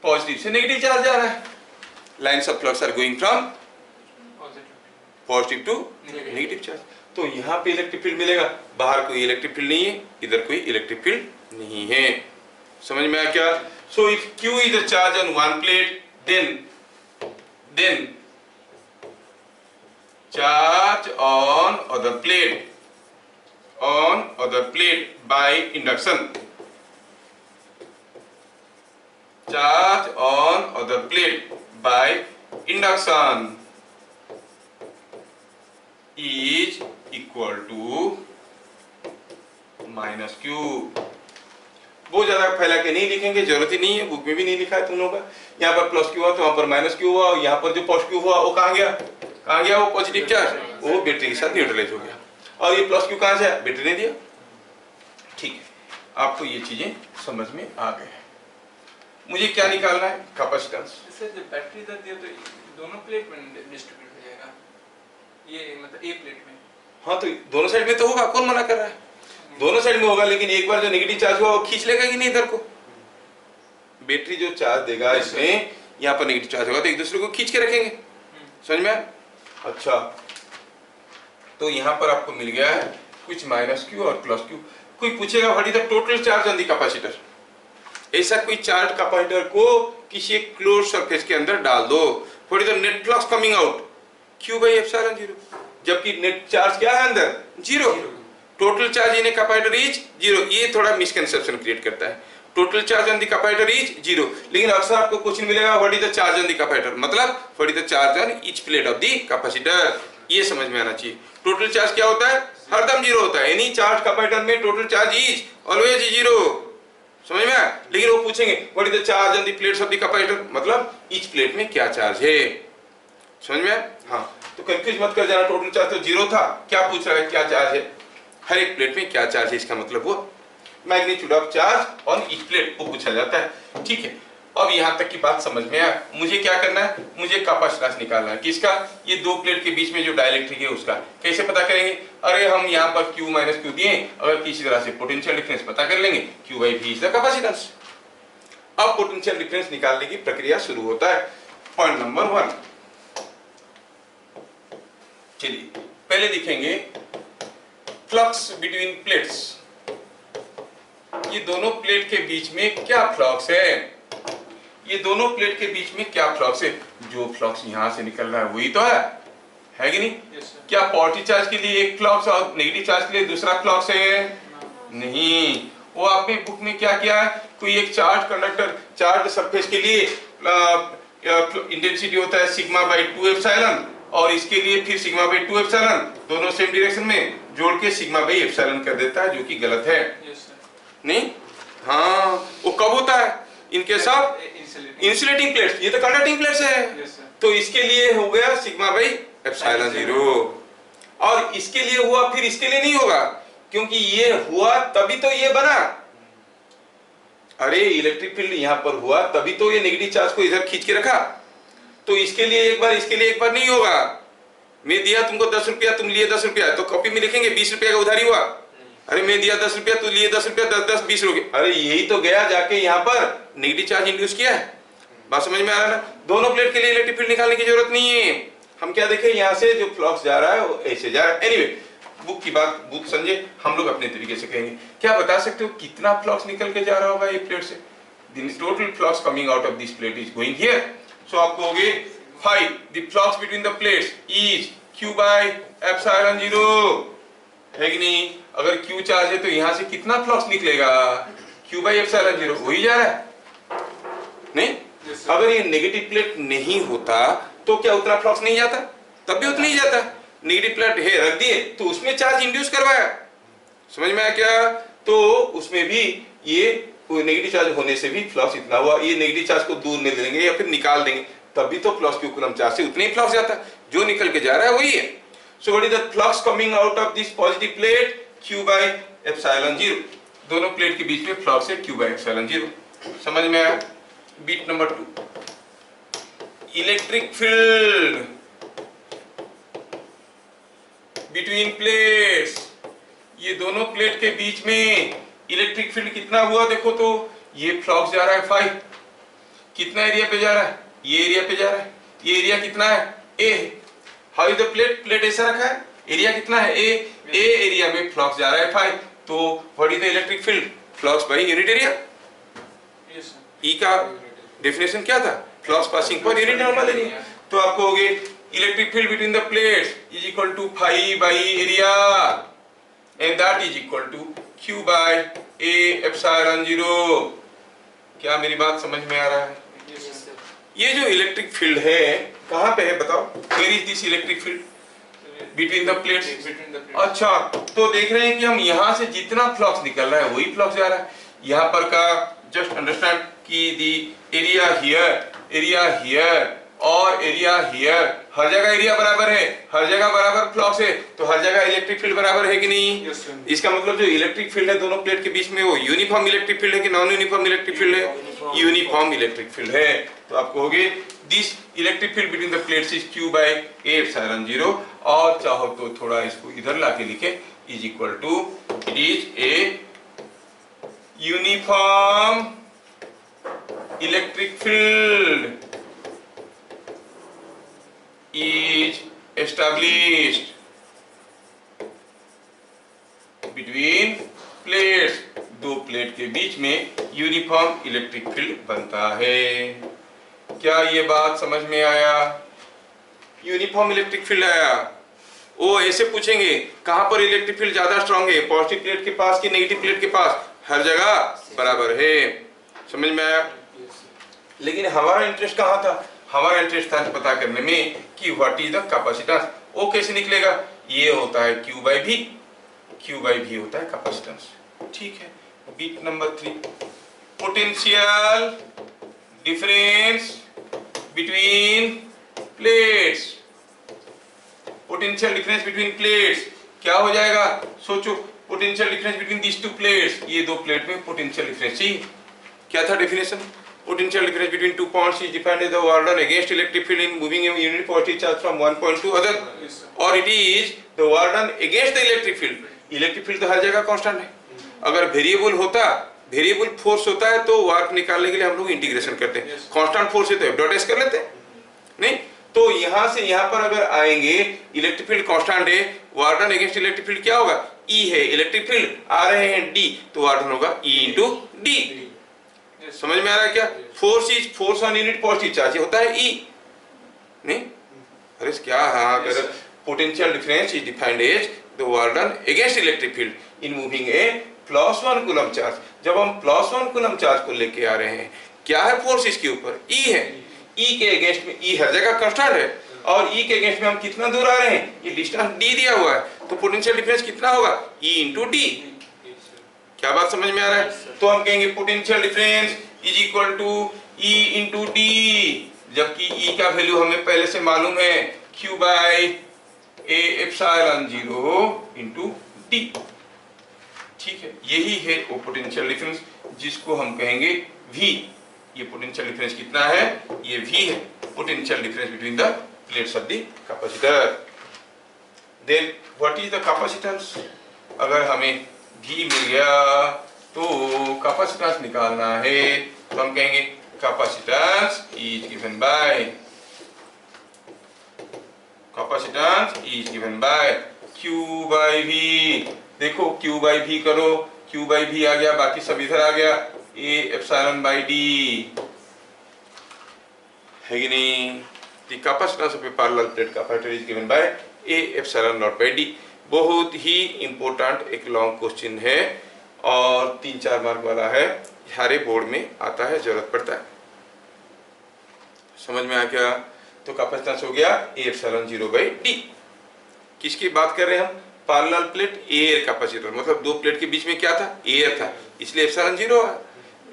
A: Positive से नेगेटिव चार्ज जा रहा है, lines of flux are going from positive to negative charge। तो यहाँ पे इलेक्ट्रिक फील्ड मिलेगा, बाहर कोई इलेक्ट्रिक फील्ड नहीं है, इधर कोई इलेक्ट्रिक फील्ड नहीं है। समझ में आया क्या? So if Q is a charge on one plate, then charge on other plate by induction, charge on other plate by induction is equal to minus Q। बहुत ज्यादा फैला के नहीं लिखेंगे, जरूरत ही नहीं है, बुक में भी नहीं लिखा है तुम लोगों का। यहाँ पर प्लस Q हुआ तो वहां पर माइनस Q हुआ, और यहाँ पर जो पॉजिटिव Q हुआ वो कहाँ गया, वो पॉजिटिव चार्ज वो बैटरी के साथ न्यूट्रलाइज हो गया। और ये प्लस Q कहाँ से आया, बैटरी ने दिया। ठीक है, आपको ये चीजें समझ में आ गए। मुझे क्या निकालना है, कैपेसिटेंस।
B: इससे जब बैटरी इधर दिया तो दोनों प्लेट में डिस्ट्रीब्यूट हो जाएगा, ये मतलब ए प्लेट में। हाँ,
A: तो दोनों साइड में तो होगा, कौन मना कर रहा है, दोनों साइड में होगा, लेकिन एक बार जो नेगेटिव चार्ज हुआ वो खींच लेगा कि नहीं इधर को। बैटरी जो चार्ज देगा इसमें, यहाँ पर नेगेटिव चार्ज होगा तो एक दूसरे को खींच के रखेंगे। समझ में? अच्छा, तो यहाँ पर आपको मिल गया है कुछ माइनस Q और प्लस Q। कोई पूछेगा what is the total charge on the capacitor, ऐसा कोई चार्ज कैपेसिटर को किसी एक क्लोज सरफेस के अंदर डाल दो, what is the net flux coming out, Q/ε0, जबकि नेट चार्ज क्या है अंदर, zero. Total charge in a capacitor is zero. ये थोड़ा मिसकंसेप्शन क्रिएट करता है, total charge on the capacitor is zero, लेकिन अक्सर आपको क्वेश्चन मिलेगा what is the charge on the capacitor, मतलब what is the charge on each plate of the capacitor. ये समझ में आना चाहिए। टोटल चार्ज क्या होता है, हरदम जीरो होता है, यानी चार्ज कैपेसिटर में total charge is always zero. समझ में आया? लेकिन वो पूछेंगे what is the charge on the plates of the capacitor, मतलब ईच प्लेट में क्या चार्ज है। समझ में आया? हाँ, तो कंफ्यूज मत कर जाना, टोटल चार्ज तो 0 था, क्या पूछ रहा है क्या चार्ज है, हर एक प्लेट में क्या चार्ज है, इसका मतलब वो magnitude of charge on each plate वो पूछा जाता है। ठीक है, अब यहाँ तक की बात समझ में आया। मुझे क्या करना है, मुझे कैपेसिटेंस निकालना है किसका, ये दो प्लेट के बीच में जो डाइलेक्ट्रिक है उसका। कैसे पता करेंगे, अरे हम यहाँ पर Q माइनस Q दिए, अगर किसी तरह से पोटेंशियल डिफरेंस पता कर लेंगे, Q by V is the capacitance. अब पोटेंशियल डिफरेंस निकालने की प्रक्रिया शुरू होता है। पॉइंट नंबर 1, चलिए पहले लिखेंगे फ्लक्स बिटवीन प्लेट्स। ये दोनों प्लेट के बीच में क्या फ्लक्स है, ये दोनों प्लेट के बीच में क्या फ्लक्स है, जो फ्लक्स यहाँ से निकल रहा है वही तो है कि नहीं?
B: Yes,
A: क्या पॉजिटिव चार्ज के लिए एक फ्लक्स और नेगेटिव चार्ज के लिए दूसरा फ्लक्स है? नहीं, वो आपने बुक में क्या किया है, कोई एक चार्ज कंडक्टर चार्ज सरफेस के लिए इंटेंसिटी होता है सिग्मा बाई 2 एप्सिलॉन, और इसके लिए फिर सिग्मा बाई 2 एप्सिलॉन, दोनों सेम डायरेक्शन में जोड़ के सिग्मा बाई एप्सिलॉन कर देता है, जो कि गलत है। नहीं, हाँ, वो कब होता है, इनके साथ इंसुलेटिंग प्लेट्स, ये तो कंडक्टिंग प्लेट्स है। तो इसके लिए हो गया सिग्मा बाई एप्सिलॉन 0, और इसके लिए हुआ, फिर इसके लिए नहीं होगा, क्योंकि ये हुआ तभी तो ये बना। अरे इलेक्ट्रिक फील्ड यहां पर हुआ तभी तो ये नेगेटिव चार्ज को इधर खींच के रखा, तो इसके लिए एक बार, इसके लिए एक बार नहीं होगा। मैं दिया तुमको 10 रुपया, तुम लिए 10 रुपया, तो कॉपी में लिखेंगे 20 रुपया का उधारी हुआ। अरे मैं दिया 10 रुपया, तू लिए 10 रुपया, 10 20 रुपये, अरे यही तो गया जाके यहाँ पर नेगेटिव चार्ज इंड्यूस किया है। बात समझ में आ रहा है ना? दोनों प्लेट के लिए इलेक्ट्रिक फील्ड निकालने की जरूरत नहीं है। हम क्या देखें, यहाँ से जो फ्लक्स जा रहा है वो ऐसे जा रहा है। एनीवे, बुक की बात बुक समझे, हम लोग अपने तरीके से कहेंगे। क्या बता सकते हो कितना फ्लक्स निकल के जा रहा होगा एक प्लेट से? Total flux coming out of this plate is going here, so आपको हो गए 5, the flux between the plates is Q by epsilon 0, है कि नहीं? अगर Q चार्ज है तो यहाँ से कितना फ्लक्स निकलेगा, Q बाई एप्सिलॉन 0, वही जा रहा है। नहीं, अगर ये नेगेटिव प्लेट नहीं होता तो क्या उतना फ्लक्स नहीं जाता? तब भी उतना ही जाता। नेगेटिव प्लेट है, रख दिए तो उसमें चार्ज इंड्यूस करवाया, समझ में आया क्या? तो उसमें भी ये नेगेटिव चार्ज होने से भी फ्लक्स इतना हुआ, ये नेगेटिव चार्ज को दूर ले लेंगे या फिर निकाल देंगे, तभी तो फ्लक्स की कूलम्ब चार्ज से उतने ही फ्लक्स जाता, जो निकल के जा रहा है वही है। So what is the flux coming out of this positive plate? Q by epsilon 0. दोनों प्लेट के बीच में फ्लक्स है Q by epsilon 0। समझ में आया? Beat number 2, electric field between plates. ये दोनों प्लेट के बीच में इलेक्ट्रिक फील्ड कितना हुआ देखो तो, ये फ्लक्स जा रहा है 5, कितना एरिया पे जा रहा है, ये एरिया पे जा रहा है, ये एरिया कितना है, A। How is the plate, plate ऐसा रखा है, एरिया कितना है, A एरिया में फ्लक्स जा रहा है 5, तो what is the electric field, flux by unit area. E का डेफिनेशन क्या था, flux passing per unit normal area. तो आपको हो गए electric field between the plates is equal to 5 by area, and that is equal to Q by A epsilon 0। क्या मेरी बात समझ में आ रहा है? ये जो इलेक्ट्रिक फील्ड है कहाँ पे है बताओ, where is this electric field between the plates. अच्छा, तो देख रहे हैं कि हम यहाँ से जितना फ्लक्स निकल रहा है वही फ्लक्स जा रहा है। यहाँ पर का जस्ट अंडरस्टैंड कि दी एरिया हियर और एरिया हियर, हर जगह एरिया बराबर है, हर जगह बराबर फ्लक्स है, तो हर जगह इलेक्ट्रिक फील्ड बराबर है कि नहीं? इसका मतलब जो इलेक्ट्रिक फील्ड है दोनों प्लेट के बीच में, वो यूनिफॉर्म इलेक्ट्रिक फील्ड है कि नॉन यूनिफॉर्म इलेक्ट्रिक फील्ड है? यूनिफॉर्म इलेक्ट्रिक फील्ड है। तो आपको हो गए this electric field between the plates is Q by A epsilon 0, और चाहो तो थोड़ा इसको इधर लाके लिखे, is equal to it is a uniform electric field is established between plates। दो प्लेट के बीच में यूनिफॉर्म इलेक्ट्रिक फील्ड बनता है। क्या ये बात समझ में आया? यूनिफॉर्म इलेक्ट्रिक फील्ड आया। वो ऐसे पूछेंगे कहां पर इलेक्ट्रिक फील्ड ज्यादा स्ट्रांग है, पॉजिटिव प्लेट के पास कि नेगेटिव प्लेट के पास? हर जगह बराबर है। समझ में आया? लेकिन हमारा इंटरेस्ट कहां था? हमारा इंटरेस्ट था पता करने में कि व्हाट इज द कैपेसिटेंस। वो कैसे निकलेगा? ये होता है Q by V, Q by V होता है कैपेसिटेंस। ठीक है, beat number 3, potential difference between plates. Potential difference between plates क्या हो जाएगा, सोचो, potential difference between these two plates, ये दो प्लेट में पोटेंशियल डिफरेंस ही क्या था definition, potential difference between two points is defined as the work done against electric field in moving a unit positive charge from one point to other, और it is the work done against the electric field. Electric field तो हर जगह constant है, अगर variable होता, variable force होता है तो work निकालने के लिए हम लोग इंटीग्रेशन करते हैं, कांस्टेंट फोर्स है तो एफ डॉट एस कर लेते हैं, नहीं तो यहां से यहां पर अगर आएंगे इलेक्ट्रिक फील्ड कांस्टेंट है, work done against electric field क्या होगा, ई है, इलेक्ट्रिक फील्ड आ रहे हैं डी, तो वर्क डन होगा ई इंटू डी। समझ में आ रहा है क्या, force is force on unit positive charge होता है ई, नहीं अरे क्या, हाँ अगर potential difference is defined as the work done against electric field in moving a +1 coulomb charge. जब हम +1 कूलम चार्ज को लेके आ रहे हैं, क्या है फोर्स इसके ऊपर, ई है, ई के अगेंस्ट में, ई हर जगह कांस्टेंट है, और ई के अगेंस्ट में हम कितना दूर आ रहे हैं, ये डिस्टेंस डी दिया हुआ है, तो पोटेंशियल डिफरेंस कितना होगा, ई इंटू डी। क्या बात समझ में आ रहा है, तो हम कहेंगे potential difference is equal to E into D, जबकि ई का वैल्यू हमें पहले से मालूम है, Q by A epsilon 0 into D. ठीक है, यही है वो पोटेंशियल डिफरेंस जिसको हम कहेंगे V। ये पोटेंशियल डिफरेंस कितना है, ये V है, potential difference between the plates of the capacitor. Then what is the capacitance, अगर हमें V मिल गया तो कैपेसिटेंस निकालना है, तो हम कहेंगे capacitance is given bye, capacitance is given bye Q by V। देखो Q बाई V करो, Q बाई V आ गया, बाकी सब इधर आ गया, A एप्सिलॉन बाई D है कि नहीं। The capacitance of A parallel plate capacitor is given bye A epsilon not by D। बहुत ही इंपॉर्टेंट एक लॉन्ग क्वेश्चन है और 3-4 मार्क वाला है, सारे बोर्ड में आता है, जरूरत पड़ता है। समझ में आ गया, तो कैपेसिटेंस हो गया A एप्सिलॉन 0 बाई D। किसकी बात कर रहे हैं हम, पैरेलल प्लेट एयर कैपेसिटर, मतलब दो प्लेट के बीच में क्या था, एयर था, इसलिए एप्सिलॉन 0 है।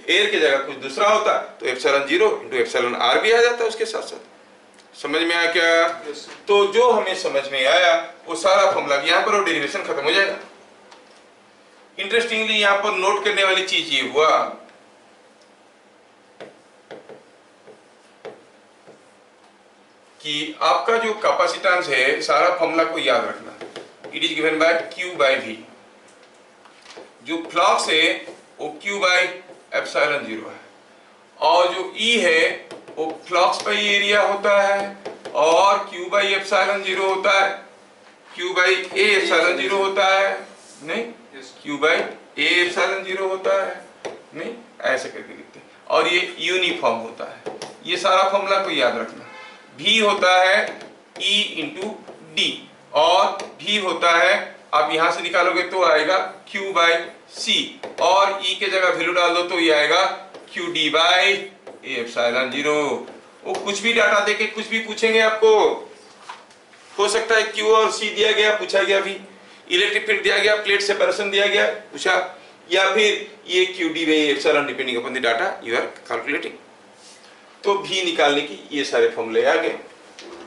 A: एयर की जगह कुछ दूसरा होता तो एप्सिलॉन 0 इंटू एप्सिलॉन r भी आ जाता उसके साथ साथ। समझ में आया क्या, तो जो हमें समझ में आया वो सारा फॉर्मूला यहाँ पर, और डेरिवेशन खत्म हो जाएगा। इंटरेस्टिंगली यहाँ पर नोट करने वाली चीज ये हुआ कि आपका जो कैपेसिटेंस है, सारा फॉर्मूला को याद रखना, it is given bye Q by V। जो फ्लक्स है वो Q बाई एप्सिलॉन 0 है, और जो E है वो फ्लक्स बाई एरिया होता है, और Q बाई एप्सिलॉन 0 होता है, Q बाई A एप्सिलॉन 0 होता है, नहीं Q बाई A एप्सिलॉन 0 होता है, नहीं ऐसे करके लिखते हैं, और ये यूनिफॉर्म होता है। ये सारा फॉर्मूला को याद रखना। V होता है E इंटू D, और V होता है, आप यहां से निकालोगे तो आएगा Q बाई C, और E के जगह वैल्यू डाल दो तो ये आएगा QD बाई A एप्सिलॉन 0। वो कुछ भी डाटा देके कुछ भी पूछेंगे आपको, हो सकता है Q और C दिया गया, पूछा गया भी, इलेक्ट्रिक फील्ड दिया गया, प्लेट सेपरेशन दिया गया, पूछा, या फिर ये QD by epsilon depending upon the data you are calculating. तो V निकालने की ये सारे फॉर्मूले आ गए,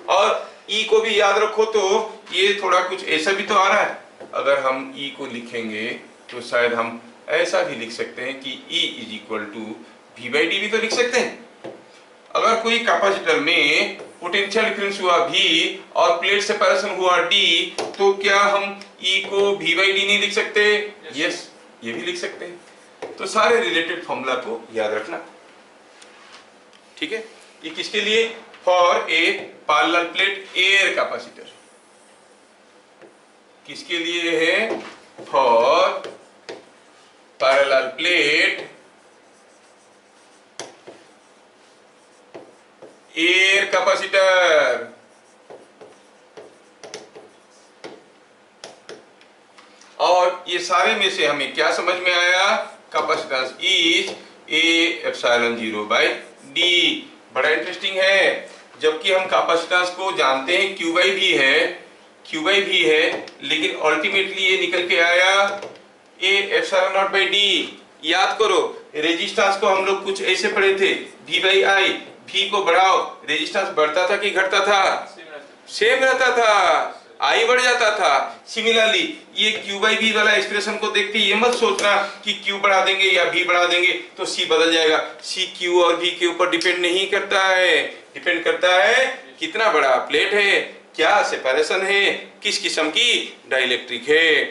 A: और E को भी याद रखो, तो ये थोड़ा कुछ ऐसा भी तो आ रहा है, अगर हम E को लिखेंगे तो शायद हम ऐसा भी लिख सकते हैं कि E is equal to V by D भी तो लिख सकते हैं। अगर कोई कैपेसिटर में पोटेंशियल डिफरेंस हुआ V और प्लेट सेपरेशन हुआ D, तो क्या हम E को V बाई डी नहीं लिख सकते, यस ये भी लिख सकते हैं। तो सारे रिलेटेड फॉर्मूला को याद रखना, ठीक है। ये किसके लिए, for a parallel plate air capacitor, किसके लिए है, for parallel plate air capacitor. और ये सारे में से हमें क्या समझ में आया, capacitance is A epsilon 0 by D। बड़ा इंटरेस्टिंग है, जबकि हम कैपेसिटेंस को जानते हैं Q बाई V है, Q बाई V है, लेकिन अल्टीमेटली ये निकल के आया A epsilon not by D। याद करो रेजिस्टेंस को हम लोग कुछ ऐसे पढ़े थे, V बाई आई, V को बढ़ाओ, रेजिस्टेंस बढ़ता था कि घटता था? सेम रहता था, आई बढ़ जाता था। सिमिलरली ये Q बाई V वाला एक्सप्रेशन को देख के ये मत सोचना कि Q बढ़ा देंगे या V बढ़ा देंगे तो C बदल जाएगा। C Q और V के ऊपर डिपेंड नहीं करता है, डिपेंड करता है कितना बड़ा प्लेट है, क्या सेपरेशन है, किस किस्म की डाइलेक्ट्रिक है।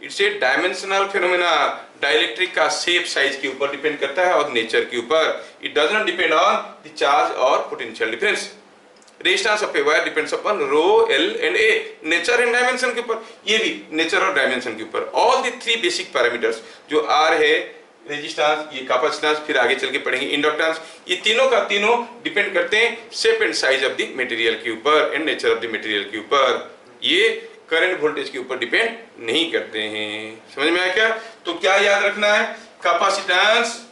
A: It's a dimensional phenomena. Dielectric का शेप साइज के ऊपर डिपेंड करता है और नेचर के ऊपर। It does not depend on the charge और potential difference. Resistance of a wire depends upon rho, L and A, nature and dimension के ऊपर। ये भी नेचर और डायमेंशन के ऊपर। All the three basic parameters जो आर है, रेजिस्टेंस, ये कैपेसिटेंस, फिर आगे चल के पढ़ेंगे इंडक्टेंस, ये तीनों का तीनों डिपेंड करते हैं shape and size of the material के ऊपर and nature of the material के ऊपर। ये करंट वोल्टेज के ऊपर डिपेंड नहीं करते हैं। समझ में आया क्या? तो क्या याद रखना है? Capacitance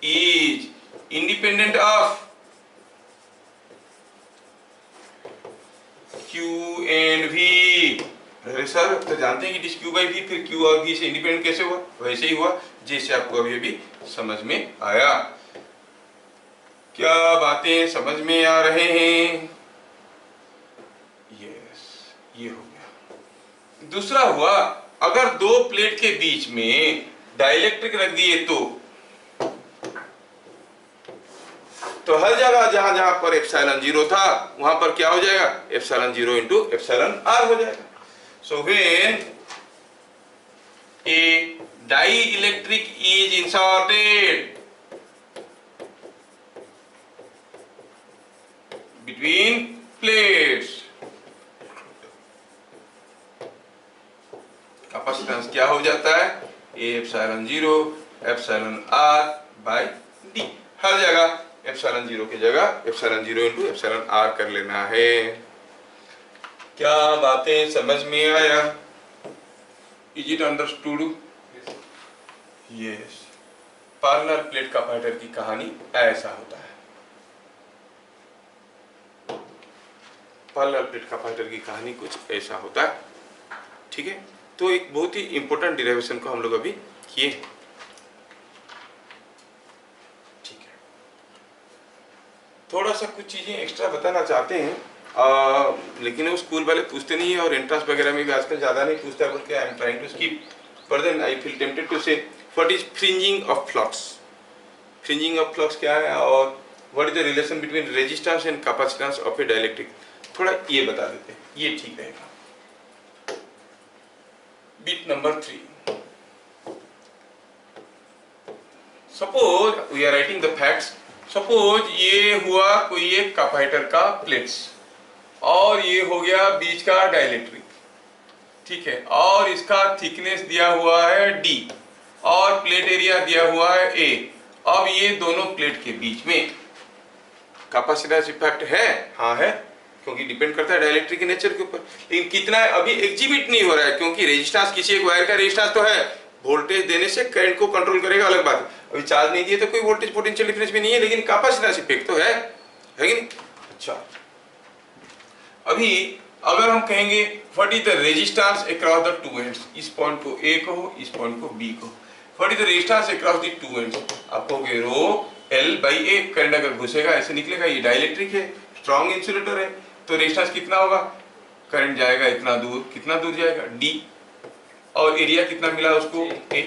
A: is independent of Q and V। अरे सर तो जानते हैं कि दिस Q बाई V फिर Q और V से इंडिपेंडेंट कैसे हुआ? वैसे ही हुआ जैसे आपको अभी अभी समझ में आया। क्या बातें समझ में आ रहे हैं? यस, ये हो गया। दूसरा हुआ, अगर दो प्लेट के बीच में डाइलेक्ट्रिक रख दिए तो हर जगह जहां जहां पर एप्सिलॉन 0 था वहां पर क्या हो जाएगा? एप्सिलॉन 0 इंटू एप्सिलॉन r हो जाएगा। So when A dielectric is inserted between plates, capacitance क्या हो जाता है? ए epsilon 0 epsilon r by d। हर जगह एप्सिलॉन 0 की जगह एप्सिलॉन 0 इंटू एप्सिलॉन r कर लेना है। क्या बातें समझ में आया? Is it understood? Yes. Parallel plate capacitor की कहानी ऐसा होता है। पैरेलल प्लेट कैपेसिटर की कहानी कुछ ऐसा होता है। ठीक है, तो एक बहुत ही इंपॉर्टेंट डिराइवेशन को हम लोग अभी किए। ठीक है, थोड़ा सा कुछ चीजें एक्स्ट्रा बताना चाहते हैं, लेकिन वो स्कूल वाले पूछते नहीं है और एंट्रेंस वगैरह में भी आजकल ज्यादा नहीं पूछता बोल के I am trying to skip, but then I feel tempted to say what is fringing of flux. Fringing of flux क्या है और what is the relation between resistance and capacitance of a dielectric, थोड़ा ये बता देते हैं, ये ठीक रहेगा। Bit number 3, suppose we are writing the facts. Suppose ये हुआ कोई एक कैपेसिटर का प्लेट्स और ये हो गया बीच का डाइलेक्ट्रिक, ठीक है, और इसका थिकनेस दिया हुआ है d और प्लेट एरिया दिया हुआ है a। अब ये दोनों प्लेट के बीच में कैपेसिटेंस इफेक्ट है? हाँ है, क्योंकि डिपेंड करता है डाइलेक्ट्रिक के नेचर के ऊपर। लेकिन कितना है अभी एग्जिबिट नहीं हो रहा है, क्योंकि रेजिस्टेंस, किसी एक वायर का रेजिस्टेंस तो है, वोल्टेज देने से करंट को कंट्रोल करेगा, अलग बात है। अभी चार्ज नहीं दिए तो कोई वोल्टेज पोटेंशियल डिफरेंस भी नहीं है, लेकिन कैपेसिटेंस इफेक्ट तो है कि नहीं? अच्छा, अभी अगर हम कहेंगे what is the resistance across the two ends, इस पॉइंट को A को, इस पॉइंट को B को, what is the resistance across the two ends, आप कहोगे रो L बाई A। करंट अगर घुसेगा ऐसे निकलेगा, ये डाइलेक्ट्रिक है, स्ट्रॉन्ग इंसुलेटर है, तो रेजिस्टेंस कितना होगा? करंट जाएगा इतना दूर, कितना दूर जाएगा? D, और एरिया कितना मिला उसको? A।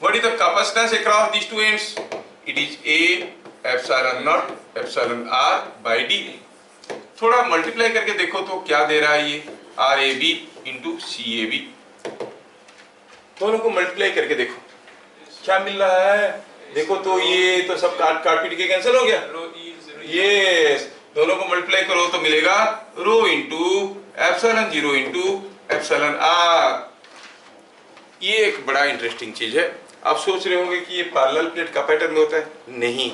A: What is the capacitance across this two ends? It is A epsilon not epsilon r by d। थोड़ा मल्टीप्लाई करके देखो तो क्या दे रहा है ये? RAB into CAB। दोनों को मल्टीप्लाई करके देखो क्या मिल रहा है। देखो तो ये तो सब काट पीट के कैंसिल हो गया। यस, दोनों को मल्टीप्लाई करो तो मिलेगा rho into epsilon 0 into epsilon r। ये एक बड़ा इंटरेस्टिंग चीज है। आप सोच रहे होंगे कि ये पैरेलल प्लेट कैपेसिटर में होता है, नहीं।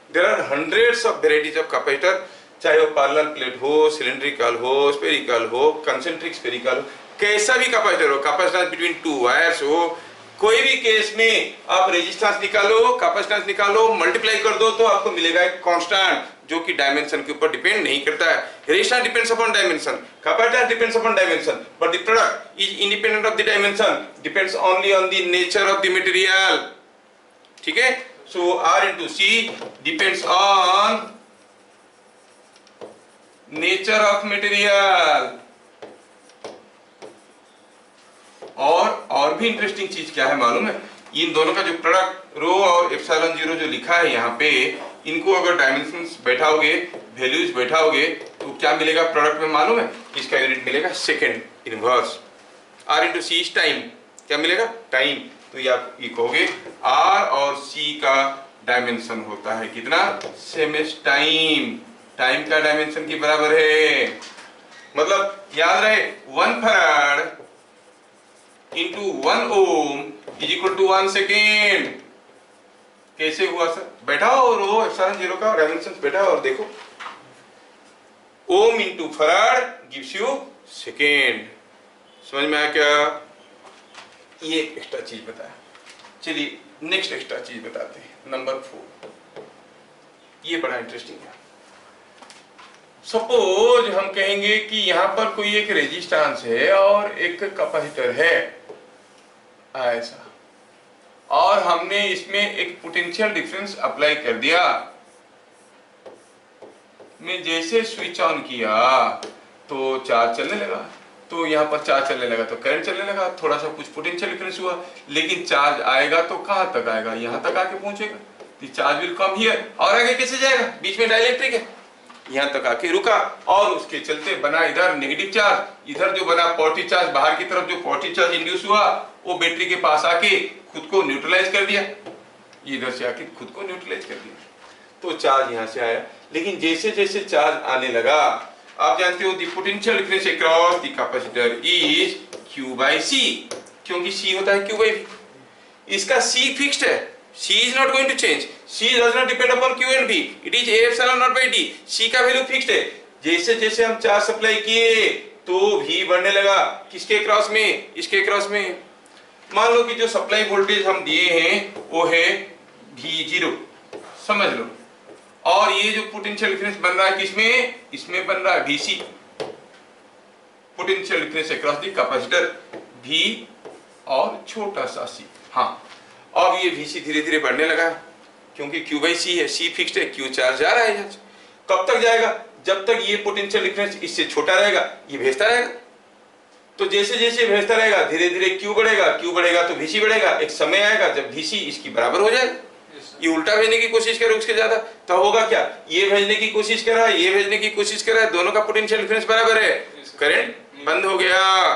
A: There are hundreds of varieties of capacitor, चाहे वो पैरेलल प्लेट हो, सिलिंड्रिकल हो, स्फेरिकल हो, कंसेंट्रिक स्फेरिकल हो, कैसा भी कैपेसिटर हो, कैपेसिटेंस बिटवीन टू वायर्स हो, कोई भी केस में आप रेजिस्टेंस निकालो, कैपेसिटेंस निकालो, मल्टीप्लाई कर दो तो आपको मिलेगा एक कांस्टेंट जो कि डायमेंशन के ऊपर डिपेंड नहीं करता है। Resistance depends upon dimension, capacitance depends upon dimension, but the product is independent of the dimension, depends only on the nature of the material. ठीक है, सो R into C depends on nature of material. और भी interesting चीज क्या है मालूम है, इन दोनों का जो प्रोडक्ट रो और एप्सिलॉन जीरो जो लिखा है यहाँ पे, इनको अगर डायमेंशंस बैठाओगे, वैल्यूज बैठाओगे तो क्या मिलेगा प्रोडक्ट में मालूम है? इसका यूनिट मिलेगा second inverse. R into C is time, क्या मिलेगा? टाइम। तो ये आप ये कहोगे R और C का डायमेंशन होता है कितना? Same as time. टाइम का डायमेंशन के बराबर है, मतलब याद रहे 1 farad into 1 ohm is equal to 1 second. कैसे हुआ सर? बैठाओ रो एप्सिलॉन जीरो का डायमेंशन बैठाओ और देखो, ohm into farad gives you second. समझ में आया क्या? ये एक एक्स्ट्रा चीज बताया। चलिए नेक्स्ट एक्स्ट्रा चीज बताते हैं, नंबर 4। ये बड़ा इंटरेस्टिंग है। सपोज हम कहेंगे कि यहां पर कोई एक रेजिस्टेंस है और एक कैपेसिटर है ऐसा, और हमने इसमें एक पोटेंशियल डिफरेंस अप्लाई कर दिया। मैं जैसे स्विच ऑन किया तो चार्ज चलने लगा, तो यहाँ पर चार्ज चलने लगा तो करंट चलने लगा, थोड़ा सा कुछ पोटेंशियल डिफरेंस हुआ, लेकिन चार्ज आएगा तो कहां तक आएगा? यहाँ तक आके पहुंचेगा। The charge will come here, और आगे कैसे जाएगा? बीच में डाइलेक्ट्रिक है, यहाँ तक आके रुका, और उसके चलते बना इधर नेगेटिव चार्ज, इधर जो बना पॉजिटिव चार्ज, बाहर की तरफ जो पॉजिटिव चार्ज इंड्यूस हुआ वो बैटरी के पास आके खुद को न्यूट्रलाइज कर दिया, इधर से आके खुद को न्यूट्रलाइज कर दिया, तो चार्ज यहाँ से आया। लेकिन जैसे जैसे चार्ज आने लगा, आप जानते हो the potential difference across the capacitor is Q by C, क्योंकि C होता है Q by V। इसका C फिक्स्ड है, C is not going to change, C does not depend upon Q and V, it is A epsilon naught by D। C का value fixed है। जैसे जैसे हम चार्ज सप्लाई किए तो V बढ़ने लगा, किसके क्रॉस में? इसके क्रॉस में। मान लो कि जो सप्लाई वोल्टेज हम दिए हैं वो है V0, समझ लो, और ये जो पोटेंशियल डिफरेंस बन रहा है किसमें? इसमें बन रहा है Vc, potential difference across the capacitor V और छोटा सा C। हाँ, अब ये Vc धीरे धीरे बढ़ने लगा क्योंकि Q by C है, C फिक्स्ड है, Q चार्ज जा रहा है यहाँ से। कब तक जाएगा? जब तक ये पोटेंशियल डिफरेंस इससे छोटा रहेगा, ये भेजता रहेगा। तो जैसे जैसे भेजता रहेगा धीरे धीरे Q बढ़ेगा, Q बढ़ेगा तो Vc बढ़ेगा। एक समय आएगा जब Vc इसकी बराबर हो जाएगा। ये उल्टा भेजने की कोशिश करे उसके ज्यादा, तो होगा क्या? ये भेजने की कोशिश कर रहा है, ये भेजने की कोशिश कर रहा है, दोनों का पोटेंशियल डिफरेंस बराबर है, करंट बंद हो गया।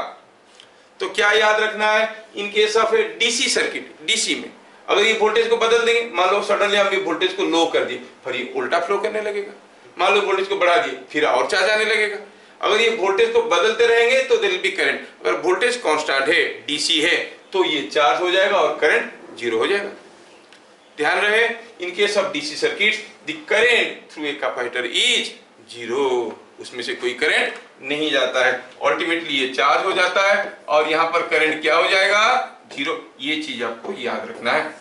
A: तो क्या याद रखना है? In case of DC circuit, DC में अगर ये वोल्टेज को बदल देंगे, मान लो सडनली हमने वोल्टेज को लो कर दिए, फिर ये उल्टा फ्लो करने लगेगा। मान लो वोल्टेज को बढ़ा दिए, फिर और चार्ज आने लगेगा। अगर ये वोल्टेज को बदलते रहेंगे तो देयर विल बी करंट। अगर वोल्टेज कांस्टेंट है, डीसी है, तो ये चार्ज हो जाएगा और करंट जीरो हो जाएगा। ध्यान रहे, इन case of DC circuits the current through a capacitor is zero, उसमें से कोई करंट नहीं जाता है, अल्टीमेटली ये चार्ज हो जाता है और यहाँ पर करंट क्या हो जाएगा? जीरो। ये चीज आपको याद रखना है।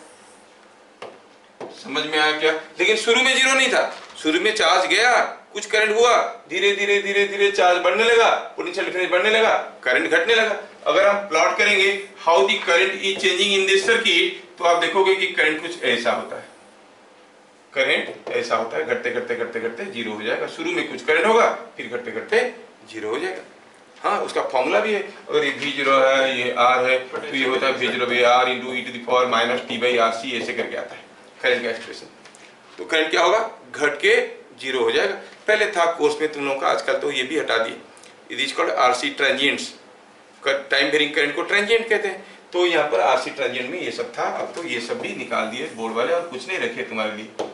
A: समझ में आया क्या? लेकिन शुरू में जीरो नहीं था, शुरू में चार्ज गया, कुछ करंट हुआ, धीरे धीरे धीरे धीरे चार्ज बढ़ने लगा, पोटेंशियल डिफरेंस बढ़ने लगा, करंट घटने लगा। अगर हम प्लॉट करेंगे how the current is changing in this circuit, तो आप देखोगे कि करंट कुछ ऐसा होता है, करंट ऐसा होता है, घटते घटते घटते घटते जीरो हो जाएगा। शुरू में कुछ करंट होगा, फिर घटते घटते जीरो हो जाएगा। हाँ, उसका फॉर्मूला भी है। अगर ये V0 है, ये R है, तो ये होता है V0 by R into e to the power minus t by RC, ऐसे करके आता है करंट का एक्सप्रेशन। तो करंट क्या होगा? घट के जीरो हो जाएगा। पहले था कोर्स में तुम लोगों का, आजकल तो ये भी हटा दिए, it is called RC transients. Time varying current को ट्रांजिएंट कहते हैं। तो यहाँ पर RC ट्रांजिएंट में ये सब था, अब तो ये सब भी निकाल दिए बोर्ड वाले और कुछ नहीं रखे तुम्हारे लिए।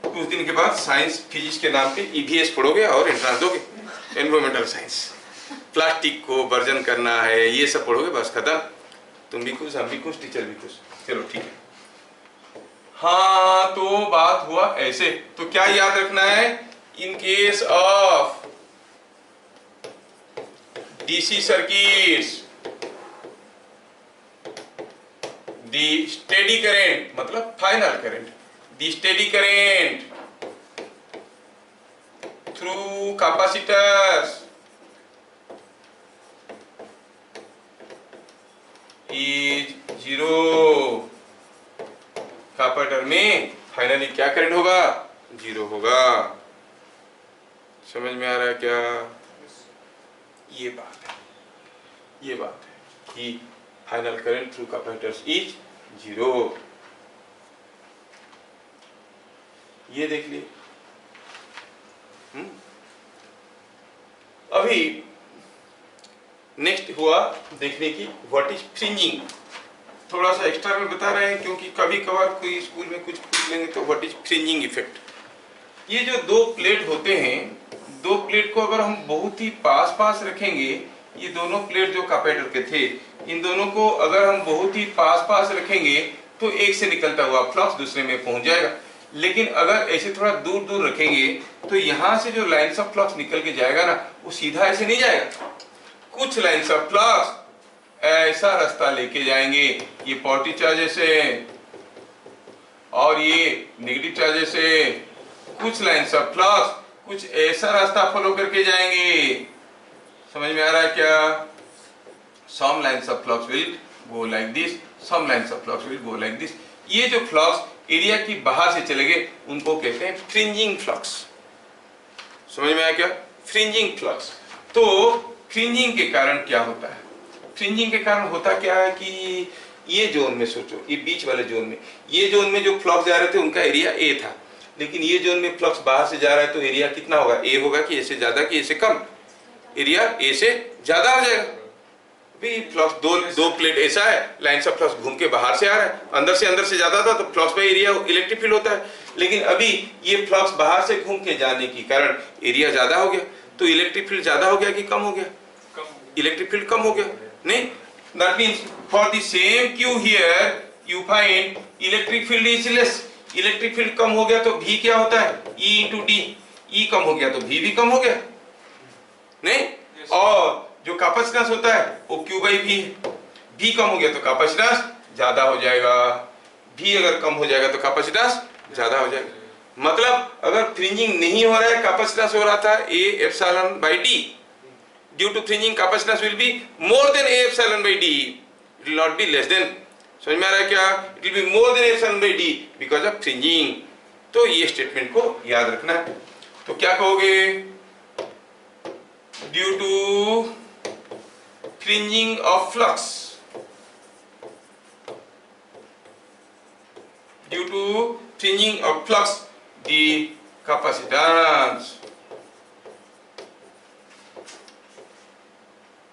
A: कुछ दिन के बाद साइंस फिजिक्स के नाम पे EVS पढ़ोगे और एंट्रांस दोगे, एनवायरमेंटल साइंस, प्लास्टिक को वर्जन करना है, ये सब पढ़ोगे, बस खत्म। तुम भी खुश, हम भी खुश, टीचर भी खुश। चलो ठीक है। हाँ, तो बात हुआ ऐसे। तो क्या याद रखना है? In case of DC circuits the steady current मतलब final current, the steady current through capacitors is 0। Capacitor में फाइनली क्या करंट होगा? 0 होगा। समझ में आ रहा है क्या? ये बात है कि final current through capacitors is 0। ये देख लिए। अभी नेक्स्ट हुआ देखने की व्हाट इज फ्रिंजिंग। थोड़ा सा एक्स्ट्रा में बता रहे हैं क्योंकि कभी कभार कोई स्कूल में कुछ पूछ लेंगे तो व्हाट इज फ्रिंजिंग इफेक्ट। ये जो दो प्लेट होते हैं, दो प्लेट को अगर हम बहुत ही पास पास रखेंगे, ये दोनों प्लेट जो कैपेसिटर के थे, इन दोनों को अगर हम बहुत ही पास पास रखेंगे तो एक से निकलता हुआ फ्लक्स दूसरे में पहुंच जाएगा। लेकिन अगर ऐसे थोड़ा दूर दूर रखेंगे तो यहाँ से जो लाइन्स ऑफ फ्लक्स निकल के जाएगा ना, वो सीधा ऐसे नहीं जाएगा। कुछ लाइन्स ऑफ फ्लक्स ऐसा रास्ता लेके जाएंगे, ये पॉजिटिव चार्जेस है और ये नेगेटिव चार्जेस है। कुछ लाइन्स ऑफ फ्लक्स कुछ ऐसा रास्ता फॉलो करके जाएंगे। समझ में आ रहा है क्या? some lines of flux will go like this, some lines of flux will go like this। ये जो फ्लक्स एरिया की बाहर से चले गए उनको कहते हैं फ्रिंजिंग फ्लक्स। समझ में आया क्या? Fringing flux. तो फ्रिंजिंग के कारण क्या होता है? फ्रिंजिंग के कारण होता क्या है कि ये जोन में सोचो, ये बीच वाले जोन में, ये जोन में जो फ्लक्स जा रहे थे उनका एरिया ए था, लेकिन ये जोन में फ्लक्स बाहर से जा रहा है तो एरिया कितना होगा? ए होगा कि ए से ज्यादा कि ए से कम? एरिया ए से ज्यादा हो जाएगा। फ्लक्स दो प्लेट ऐसा है, लाइन से फ्लक्स घूम के बाहर से आ रहा है, अंदर से ज्यादा था तो फ्लक्स में एरिया इलेक्ट्रिक फील्ड होता है। लेकिन अभी ये फ्लक्स बाहर से घूम के जाने के कारण एरिया ज्यादा हो गया, तो इलेक्ट्रिक फील्ड ज्यादा हो गया कि कम हो गया? इलेक्ट्रिक फील्ड कम हो गया। नहीं, that means for the same Q here you find electric field is less. Electric field कम हो गया तो V क्या होता है? E × D। E कम हो गया तो V भी कम हो गया। नहीं, और जो कैपेसिटेंस होता है वो Q/V है। V कम हो गया तो कैपेसिटेंस ज्यादा हो जाएगा, V अगर कम हो जाएगा तो कैपेसिटेंस ज्यादा हो जाएगा। मतलब अगर फ्रिंजिंग नहीं हो रहा है, कैपेसिटेंस हो रहा था A/D, due to fringing capacitance will be more than A/D, it will not be less than. समझ में आ रहा है क्या? It will be more than A/D because of fringing. तो ये स्टेटमेंट को याद रखना है। तो क्या कहोगे? Due to fringing of flux, due to fringing of flux, the capacitance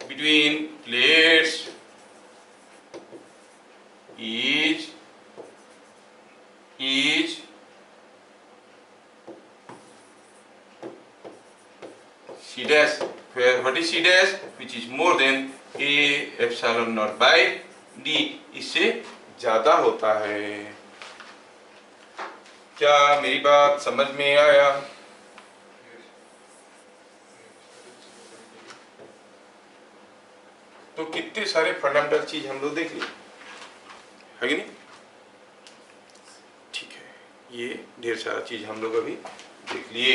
A: between plates is C dash, where what is C dash? Which is more than A/0/D, इससे ज्यादा होता है। क्या मेरी बात समझ में आया? तो कितने सारे फंडामेंटल चीज हम लोग देख लिए, है कि नहीं? ठीक है, ये ढेर सारा चीज हम लोग अभी देख लिए।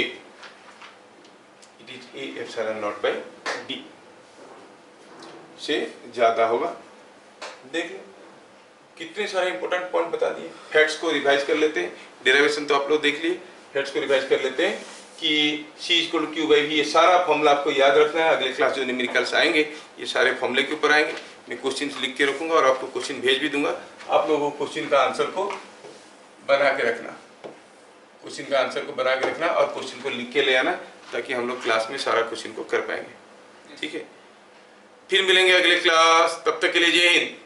A: इट इज A/0/D से ज्यादा होगा। देख लो कितने सारे इंपॉर्टेंट पॉइंट बता दिए। फैक्ट्स को रिवाइज कर लेते हैं। डेरिवेशन तो आप लोग देख लिए, फैक्ट्स को रिवाइज कर लेते हैं कि C = Q/V। ये सारा फॉर्मूला आपको याद रखना है। अगले क्लास जो न्यूमेरिकल्स आएंगे ये सारे फॉर्मूले के ऊपर आएंगे। मैं क्वेश्चन लिख के रखूंगा और आपको क्वेश्चन भेज भी दूंगा। आप लोगों को क्वेश्चन का आंसर को बना के रखना, क्वेश्चन का आंसर को बना के रखना और क्वेश्चन को लिख के ले आना, ताकि हम लोग क्लास में सारा क्वेश्चन को कर पाएंगे। ठीक है, फिर मिलेंगे अगले क्लास। तब तक के लिए जय हिंद।